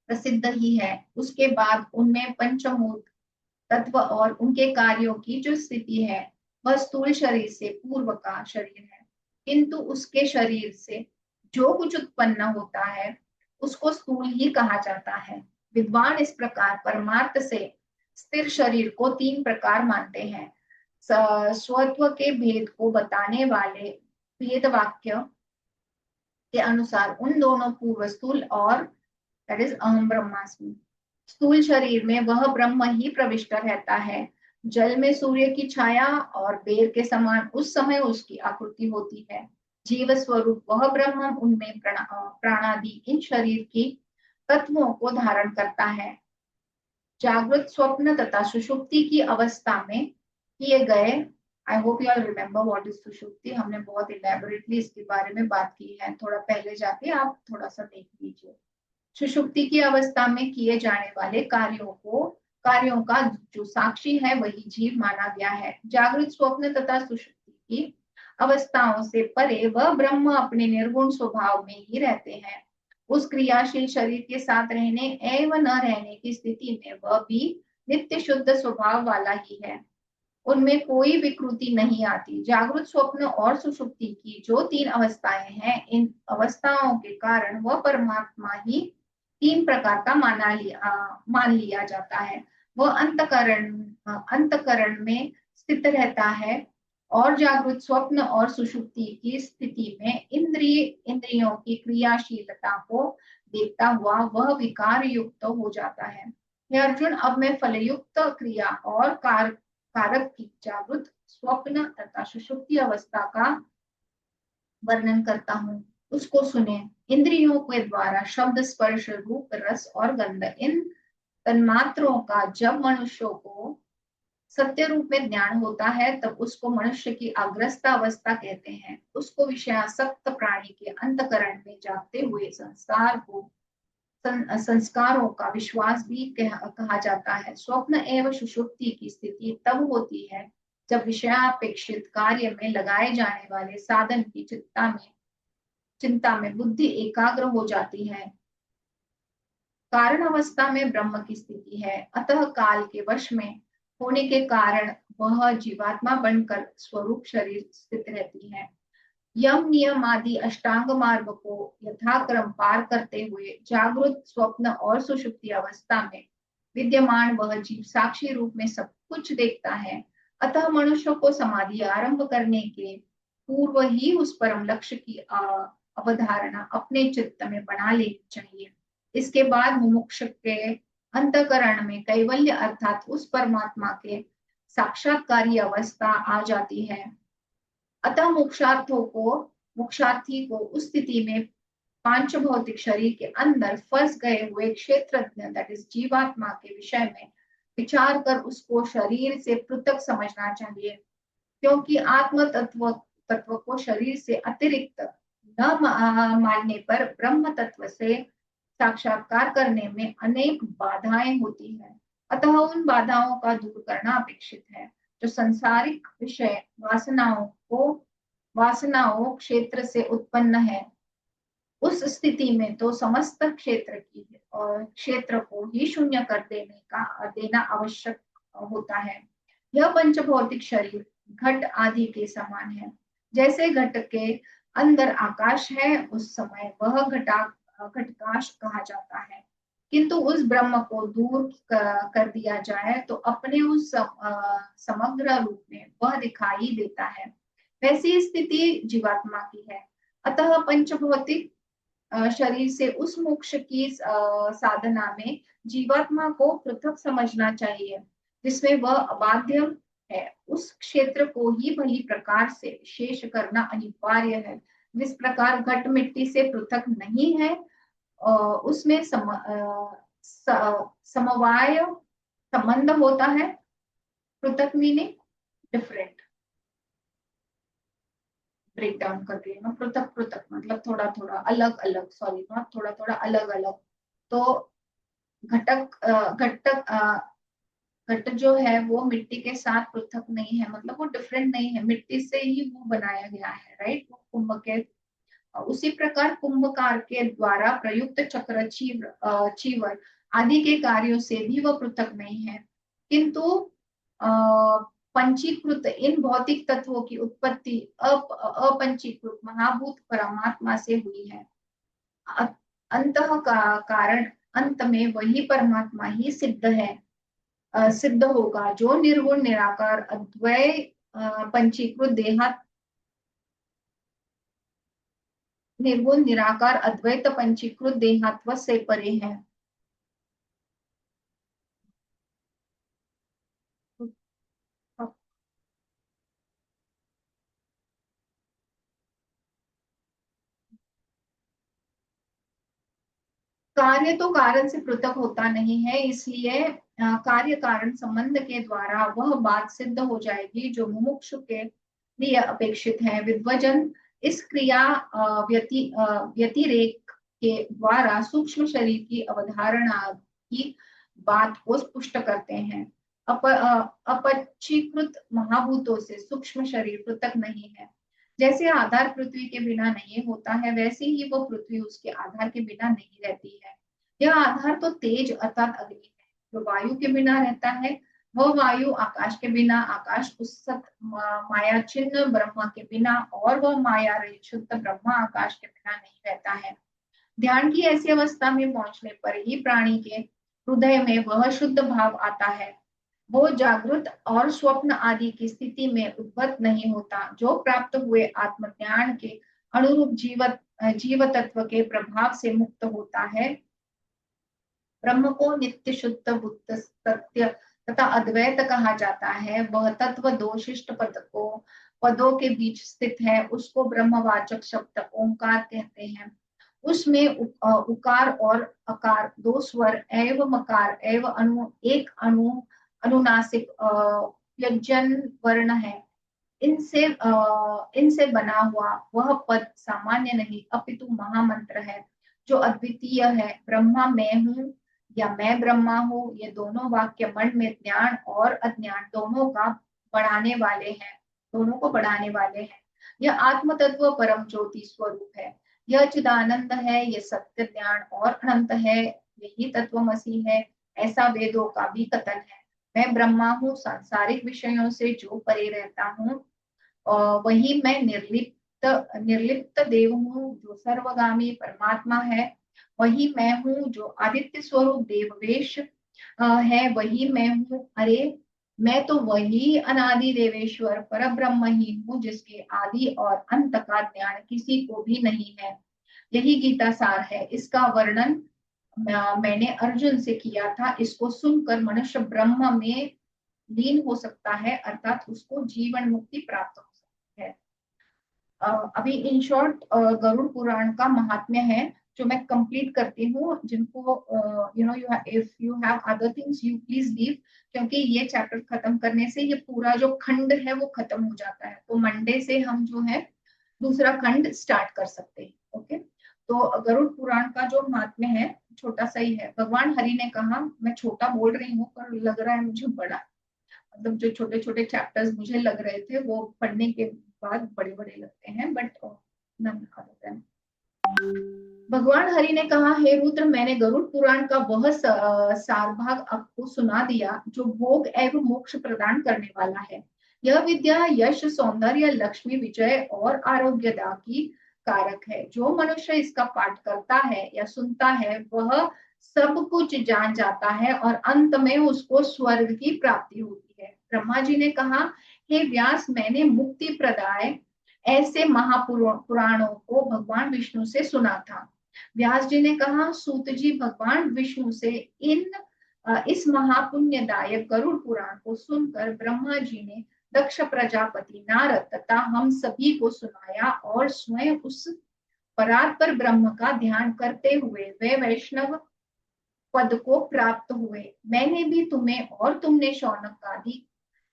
प्रसिद्ध ही है। उसके बाद उनमें पंचभूत तत्व और उनके कार्यों की जो स्थिति है वह स्थूल शरीर से पूर्व का शरीर है, किंतु उसके शरीर से जो कुछ उत्पन्न होता है उसको स्थूल ही कहा जाता है। विद्वान इस प्रकार परमार्थ से स्थिर शरीर को 3 प्रकार मानते हैं। स्वत्व के भेद को बताने वाले भेद वाक्य के अनुसार उन दोनों पूर्व स्थूल और दैट इज अहम ब्रह्मास्मि, स्थूल शरीर में वह ब्रह्म ही प्रविष्ट रहता है। जल में सूर्य की छाया और बेर के समान उस समय उसकी आकृति होती है। जीव स्वरूप वह ब्रह्म उनमें प्राणादि इन शरीर की तत्वों को धारण करता है। जागृत, स्वप्न तथा सुषुप्ति की अवस्था में किए गए, I hope you all remember what is सुषुप्ति, हमने बहुत इलेबोरेटली इसके बारे में बात की है, थोड़ा पहले जाके आप थोड़ा सा देख लीजिए। सुषुप्ति की अवस्था में किए जाने वाले कार्यों का जो साक्षी है वही जीव माना गया है। जागृत, स्वप्न तथा सुषुप्ति की अवस्थाओं से परे वह ब्रह्म अपने निर्गुण स्वभाव में ही रहते हैं। उस क्रियाशील शरीर के साथ रहने एवं न रहने की स्थिति में वह भी नित्य शुद्ध स्वभाव वाला ही है, उनमें कोई विकृति नहीं आती। जागृत, स्वप्न और सुषुप्ति की जो 3 अवस्थाएं हैं, इन अवस्थाओं के कारण वह परमात्मा ही 3 प्रकार का मान लिया जाता है। वह अंतकरण में स्थित रहता है और जागृत, स्वप्न और सुषुप्ति की स्थिति में इंद्रियों की क्रियाशीलता को देखता हुआ वह विकार युक्त हो जाता है। हे अर्जुन, अब मैं फलयुक्त क्रिया और कारक की जागृत, स्वप्न तथा सुषुप्ति अवस्था का वर्णन करता हूँ। उसको सुने। इंद्रियों के द्वारा शब्द, स्पर्श, रूप, रस और गंध, इन तन्मात्रों का जब मनुष्यों को सत्य रूप में ज्ञान होता है तब उसको मनुष्य की अग्रस्त अवस्था कहते हैं। उसको विषयासक्त प्राणी के अंतकरण में जागते हुए संस्कारों का विश्वास भी कहा जाता है। स्वप्न एवं सुषुप्ति की स्थिति तब होती है जब विषयापेक्षित कार्य में लगाए जाने वाले साधन की चिंता में बुद्धि एकाग्र हो जाती है। कारण अवस्था में ब्रह्म की स्थिति है, अतः काल के वश में होने के कारण वह जीवात्मा बनकर स्वरूप शरीर स्थित रहती है। यम नियम आदि अष्टांग मार्ग को यथाक्रम पार करते हुए जागृत, स्वप्न और सुषुप्ति अवस्था में विद्यमान वह जीव साक्षी रूप में सब कुछ देखता है। अतः मनुष्य को समाधि आरंभ करने के पूर्व ही उस परम लक्ष्य की अवधारणा अपने चित्त में बना लेनी चाहिए। इसके बाद मुमुक्ष के अंतकरण में कैवल्य अर्थात उस परमात्मा के साक्षात्कारी अवस्था आ जाती है। अतः मोक्षार्थी को उस स्थिति में पांच भौतिक शरीर के अंदर फंस गए हुए क्षेत्रज्ञ दैट इज जीवात्मा के विषय में विचार कर उसको शरीर से पृथक समझना चाहिए, क्योंकि आत्म तत्व को शरीर से अतिरिक्त न मानने पर ब्रह्म तत्व से साक्षात्कार करने में अनेक बाधाएं होती है। अतः उन बाधाओं का दूर करना अपेक्षित है। जो संसारिक विषय वासनाओं क्षेत्र से उत्पन्न है, उस स्थिति में तो समस्त क्षेत्र को ही शून्य कर देना आवश्यक होता है। यह पंचभौतिक शरीर घट आदि के समान है। जैसे घट के अंदर आकाश है, उस समय वह घटकाश कहा जाता है। किंतु उस ब्रह्म को दूर कर दिया जाए तो अपने उस समग्र रूप में वह दिखाई देता है। वैसी स्थिति जीवात्मा की है। अतः पंचभौतिक शरीर से उस मोक्ष की साधना में जीवात्मा को पृथक समझना चाहिए, जिसमें वह अबाध्य है। उस क्षेत्र को ही भली प्रकार से विशेष करना अनिवार्य है। जिस प्रकार घट मिट्टी से पृथक नहीं है, उसमें समवाय संबंध होता है। पृथक मीनिंग डिफरेंट, ब्रेक डाउन कर रही है ना। पृथक पृथक मतलब थोड़ा थोड़ा अलग अलग, सॉरी नॉट थोड़ा थोड़ा, अलग अलग। तो घट जो है वो मिट्टी के साथ पृथक नहीं है, मतलब वो डिफरेंट नहीं है, मिट्टी से ही वो बनाया गया है, राइट। वो कुंभ के उसी प्रकार कुंभकार के द्वारा प्रयुक्त चक्र, चीवर आदि के कार्यों से भी वह पृथक नहीं है। किंतु पंचीकृत इन भौतिक तत्वों की उत्पत्ति अपंचीकृत महाभूत परमात्मा से हुई है। अंतः का कारण अंत में वही परमात्मा ही सिद्ध होगा, जो निर्गुण निराकार अद्वय पंचीकृत निर्गुण निराकार अद्वैत पंचीकृत देहात्व से परे है। कार्य तो कारण से पृथक होता नहीं है, इसलिए कार्य कारण संबंध के द्वारा वह बात सिद्ध हो जाएगी जो मुमुक्षु के लिए अपेक्षित है। विद्वजन इस क्रिया व्यतिरेक के द्वारा सूक्ष्म शरीर की अवधारणा की बात को स्पष्ट करते हैं। अपचीकृत महाभूतों से सूक्ष्म शरीर पृथक नहीं है। जैसे आधार पृथ्वी के बिना नहीं होता है, वैसे ही वो पृथ्वी उसके आधार के बिना नहीं रहती है। यह आधार तो तेज अर्थात अग्नि है, जो वायु के बिना रहता है। वह वायु आकाश के बिना, आकाश उस सत माया चिन्ह ब्रह्मा के बिना, और वह माया रहित शुद्ध ब्रह्मा आकाश के बिना नहीं रहता है। ध्यान की ऐसी अवस्था में पहुंचने पर ही प्राणी के हृदय में वह शुद्ध भाव आता है। वो जागृत और स्वप्न आदि की स्थिति में उद्भत नहीं होता, जो प्राप्त हुए आत्मज्ञान के अनुरूप जीव तत्व के प्रभाव से मुक्त होता है। ब्रह्म को नित्य शुद्ध बुद्ध सत्य तथा अद्वैत कहा जाता है। वह तत्व दो शिष्ट पद को पदों के बीच स्थित है, उसको ब्रह्मवाचक शब्द ओंकार कहते हैं। उसमें उकार और अकार दो स्वर एव मकार एव अनु एक अनुनासिक व्यंजन वर्ण है। इनसे बना हुआ वह पद सामान्य नहीं अपितु महामंत्र है जो अद्वितीय है। ब्रह्मा मैं हूँ या मैं ब्रह्मा हूँ, ये दोनों वाक्य मन में ज्ञान और अज्ञान दोनों को बढ़ाने वाले हैं। यह आत्म तत्व परम ज्योति स्वरूप है, यह चिदानंद है, यह सत्य ज्ञान और अनंत है, यही तत्वमसि है, ऐसा वेदों का भी कथन है। मैं ब्रह्मा हूँ, सांसारिक विषयों से जो परे रहता हूँ, वही मैं निर्लिप्त निर्लिप्त देव हूँ जो सर्वगामी परमात्मा है। वही मैं हूँ जो आदित्य स्वरूप देववेश है, वही मैं हूँ। अरे मैं तो वही अनादि देवेश्वर पर ब्रह्म ही हूँ जिसके आदि और अंत का ज्ञान किसी को भी नहीं है। यही गीता सार है। इसका वर्णन मैंने अर्जुन से किया था। इसको सुनकर मनुष्य ब्रह्म में लीन हो सकता है, अर्थात उसको जीवन मुक्ति प्राप्त हो सकती है। अभी इन शॉर्ट गरुड़ पुराण का महात्म्य है जो मैं कंप्लीट करती हूँ। जिनको you know if you have other things you please leave, क्योंकि ये चैप्टर खत्म करने से ये पूरा जो खंड है वो खत्म हो जाता है। तो मंडे से हम जो है दूसरा खंड स्टार्ट कर सकते हैं। ओके, तो गरुड़ पुराण का जो महात्म्य है छोटा सा ही है। भगवान हरि ने कहा, मैं छोटा बोल रही हूँ पर लग रहा है मुझे बड़ा, मतलब जो छोटे छोटे चैप्टर्स मुझे लग रहे थे वो पढ़ने के बाद बड़े बड़े लगते हैं, बट भगवान हरि ने कहा, हे रुद्र, मैंने गरुड़ पुराण का वह सार भाग आपको सुना दिया जो भोग एवं मोक्ष प्रदान करने वाला है। यह विद्या यश सौंदर्य लक्ष्मी विजय और आरोग्यदा की कारक है। जो मनुष्य इसका पाठ करता है या सुनता है वह सब कुछ जान जाता है और अंत में उसको स्वर्ग की प्राप्ति होती है। ब्रह्मा जी ने कहा, हे व्यास, मैंने मुक्ति प्रदाय ऐसे महापुराणों को भगवान विष्णु से सुना था। व्यास जी ने कहा, सूत जी, भगवान विष्णु से इस महापुण्यदायक गरुड़ पुराण को सुनकर ब्रह्मा जी ने दक्ष प्रजापति नारद तथा हम सभी को सुनाया और स्वयं उस परात्पर ब्रह्म का ध्यान करते हुए वे वैष्णव पद को प्राप्त हुए। मैंने भी तुम्हें और तुमने शौनक आदि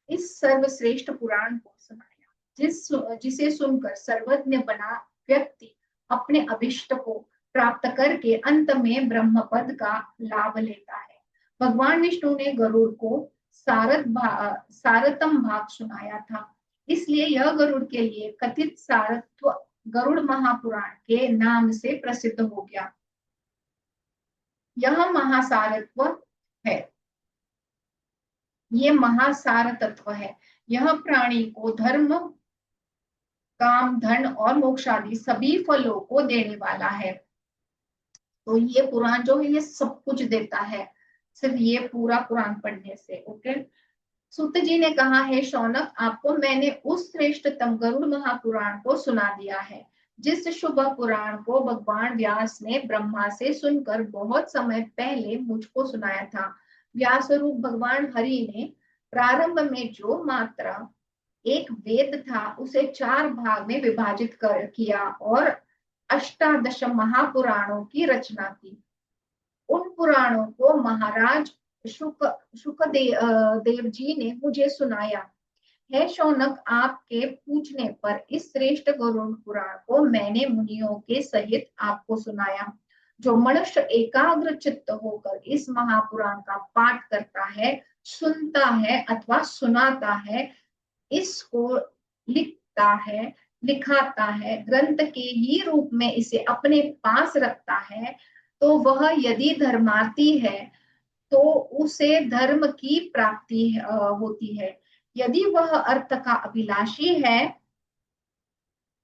इस सर्वश्रेष्ठ पुराण को सुनाया जिसे सुनकर सर्वज्ञ बना व्यक्ति अपने अभिष्ट को प्राप्त करके अंत में ब्रह्म पद का लाभ लेता है। भगवान विष्णु ने गरुड़ को सारतम भाग सुनाया था, इसलिए यह गरुड़ के लिए कथित सारत्व गरुड़ महापुराण के नाम से प्रसिद्ध हो गया। यह महासारत्व है, ये महासार तत्व है। यह प्राणी को धर्म काम धन और मोक्ष आदि सभी फलों को देने वाला है। तो ये पुराण जो है ये सब कुछ देता है सिर्फ ये पूरा पुराण पढ़ने से। ओके, सूत जी ने कहा, है शौनक, आपको मैंने उस श्रेष्ठतम गरुड़ महापुराण को सुना दिया है जिस शुभ पुराण को भगवान व्यास ने ब्रह्मा से सुनकर बहुत समय पहले मुझको सुनाया था। व्यास रूप भगवान हरि ने प्रारंभ में जो मात्रा एक वेद था उसे 4 भाग में विभाजित किया और अष्टादश महापुराणों की रचना की। उन पुराणों को महाराज देव जी ने मुझे सुनाया। है शौनक, आपके पूछने पर इस श्रेष्ठ गरुड़ पुराण को मैंने मुनियों के सहित आपको सुनाया। जो मनुष्य एकाग्र चित्त होकर इस महापुराण का पाठ करता है, सुनता है अथवा सुनाता है, इसको लिखता है, लिखाता है, ग्रंथ के ही रूप में इसे अपने पास रखता है, तो वह यदि धर्मार्थी है तो उसे धर्म की प्राप्ति होती है। यदि वह अर्थ का अभिलाषी है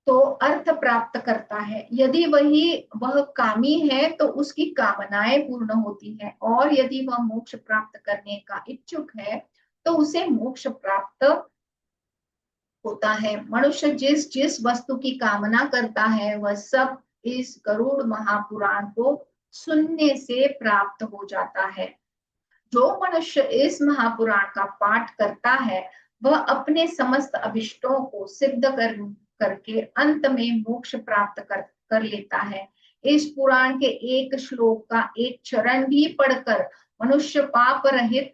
तो अर्थ प्राप्त करता है। यदि वह कामी है तो उसकी कामनाएं पूर्ण होती है, और यदि वह मोक्ष प्राप्त करने का इच्छुक है तो उसे मोक्ष प्राप्त होता है। मनुष्य जिस जिस वस्तु की कामना करता है वह सब इस गरुड़ महापुराण को सुनने से प्राप्त हो जाता है। जो मनुष्य इस महापुराण का पाठ करता है वह अपने समस्त अभिष्टों को सिद्ध करके अंत में मोक्ष प्राप्त कर लेता है। इस पुराण के एक श्लोक का एक चरण भी पढ़कर मनुष्य पाप रहित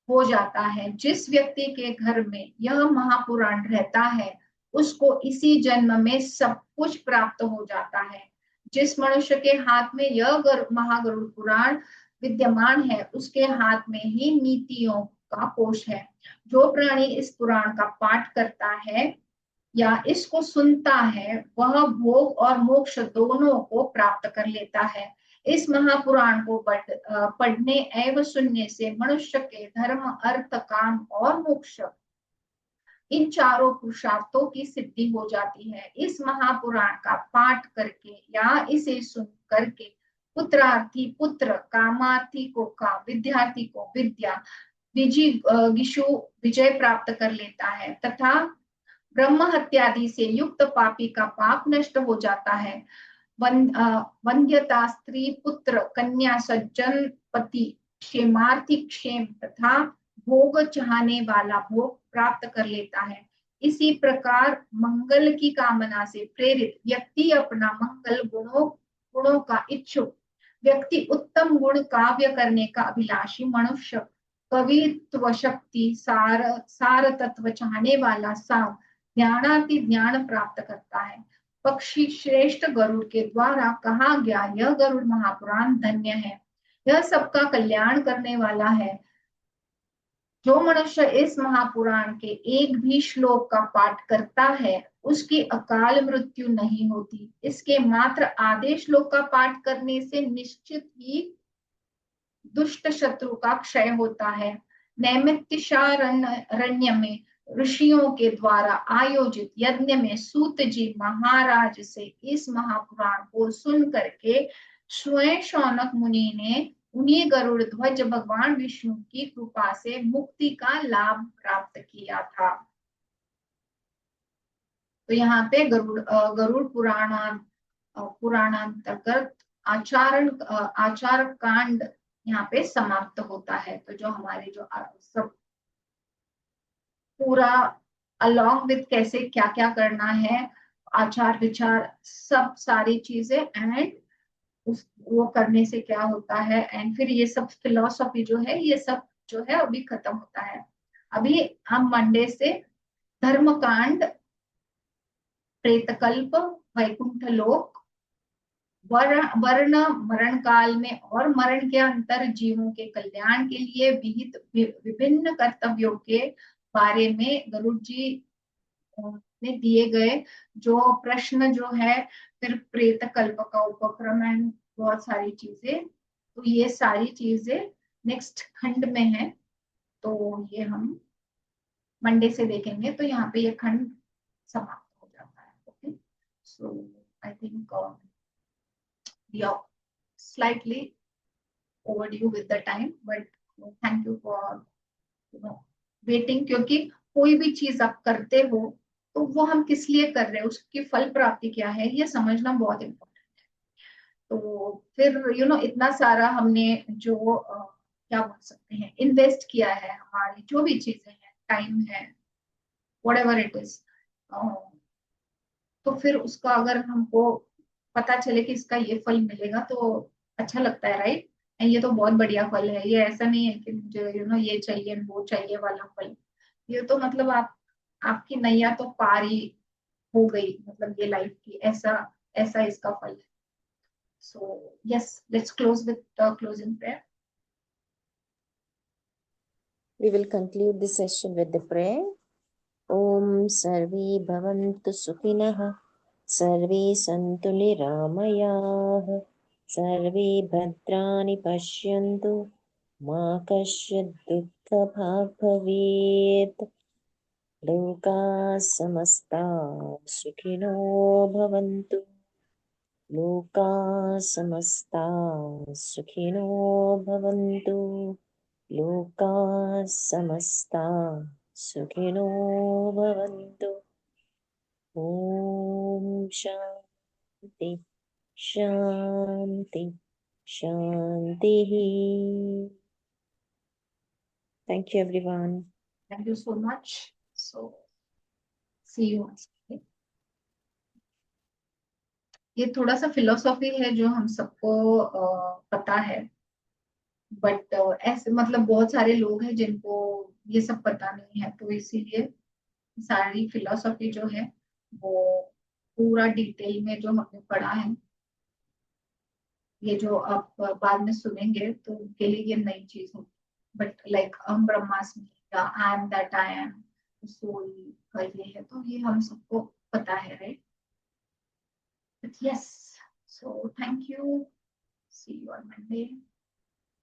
हो जाता है। जिस व्यक्ति के घर में यह महापुराण रहता है उसको इसी जन्म में सब कुछ प्राप्त हो जाता है। जिस मनुष्य के हाथ में यह महागरुड़ पुराण विद्यमान है उसके हाथ में ही नीतियों का कोश है। जो प्राणी इस पुराण का पाठ करता है या इसको सुनता है वह भोग और मोक्ष दोनों को प्राप्त कर लेता है। इस महापुराण को पढ़ने एवं सुनने से मनुष्य के धर्म अर्थ काम और मोक्ष इन चारों पुरुषार्थों की सिद्धि हो जाती है। इस महापुराण का पाठ करके या इसे सुन करके पुत्रार्थी पुत्र, कामार्थी को काम, विद्यार्थी को विद्या, विजु विजय प्राप्त कर लेता है तथा ब्रह्म हत्यादि से युक्त पापी का पाप नष्ट हो जाता है। वंध्यता स्त्री पुत्र कन्या सज्जन पति क्षेमार्थी क्षेम तथा भोग चाहने वाला भोग प्राप्त कर लेता है। इसी प्रकार मंगल की कामना से प्रेरित व्यक्ति अपना मंगल गुणों का इच्छुक व्यक्ति, उत्तम गुण काव्य करने का अभिलाषी मनुष्य, कवित्व शक्ति सार तत्व चाहने वाला साव ज्ञानाति ज्ञान प्राप्त करता है। पक्षी श्रेष्ठ गरुड़ के द्वारा कहा गया यह गरुड़ महापुराण धन्य है, यह सबका कल्याण करने वाला है। जो मनुष्य इस महापुराण के एक भी श्लोक का पाठ करता है उसकी अकाल मृत्यु नहीं होती। इसके मात्र आधे श्लोक का पाठ करने से निश्चित ही दुष्ट शत्रु का क्षय होता है। नैमित्तिशारण्य में ऋषियों के द्वारा आयोजित यज्ञ में सूत जी महाराज से इस महापुराण को सुन करके स्वयं शौनक मुनि ने उन्हीं गरुड़ ध्वज भगवान विष्णु की कृपा से मुक्ति का लाभ प्राप्त किया था। तो यहाँ पे गरुड़ पुराणांतर्गत आचार कांड यहाँ पे समाप्त होता है। तो जो हमारे जो सब पूरा अलोंग विद कैसे क्या क्या करना है, आचार विचार सब सारी चीजें एंड वो करने से क्या होता है एंड फिर ये सब फिलॉसफी जो है ये सब जो है अभी खत्म होता है। अभी हम मंडे से धर्मकांड, प्रेतकल्प, वैकुंठ लोक, वर्ण मरण काल में और मरण के अंतर जीवों के कल्याण के लिए विहित विभिन्न कर्तव्यों के बारे में गरुड़ जी ने दिए गए जो प्रश्न जो है, फिर प्रेत कल्प का उपक्रम एंड बहुत सारी चीजें। तो ये सारी चीजें नेक्स्ट खंड में है, तो ये हम मंडे से देखेंगे। तो यहाँ पे ये खंड समाप्त हो जाता है। Okay, so I think we are slightly overdue with the time, but thank you for waiting, क्योंकि कोई भी चीज आप करते हो तो वो हम किस लिए कर रहे हैं, उसकी फल प्राप्ति क्या है, ये समझना बहुत इम्पोर्टेंट है। तो फिर इतना सारा हमने जो क्या बोल सकते हैं इन्वेस्ट किया है, हमारी जो भी चीजें हैं, टाइम है, व्हाटएवर इट इज, तो फिर उसका अगर हमको पता चले कि इसका ये फल मिलेगा तो अच्छा लगता है, राइट। ये तो बहुत बढ़िया फल है, ये ऐसा नहीं है कि मुझे ये चाहिए वो चाहिए वाला फल। ये तो मतलब आपकी नैया तो पार ही हो गई, मतलब ये लाइफ की, ऐसा ऐसा इसका फल है। So yes, let's close with closing prayer. We will conclude this session with the prayer. Om Sarve Bhavantu Sukhinah, Sarve Santu Niramayah, Sarve Bhadrani Pashyantu, Ma Kasyat Dukkha Bhag Bhavet, Loka Samasta Sukhino Bhavantu, Loka Samasta Sukhino Bhavantu, लोका समस्ता सुखिनो भवन्तु। ओम शांति शांति शांति। Thank you everyone. Thank you so much. So see you. ये थोड़ा सा फिलोसॉफी है जो हम सबको पता है, बट ऐसे मतलब बहुत सारे लोग हैं जिनको ये सब पता नहीं है, तो इसीलिए सारी फिलोसॉफी जो है वो पूरा डिटेल में जो हमने पढ़ा है, ये जो आप बाद में सुनेंगे तो उनके लिए ये नई चीज होगी. बट लाइक हम ब्रह्मास्मि या I am that I am soul का ये है, तो ये हम सबको पता है, right. But yes, so thank you. See you on Monday.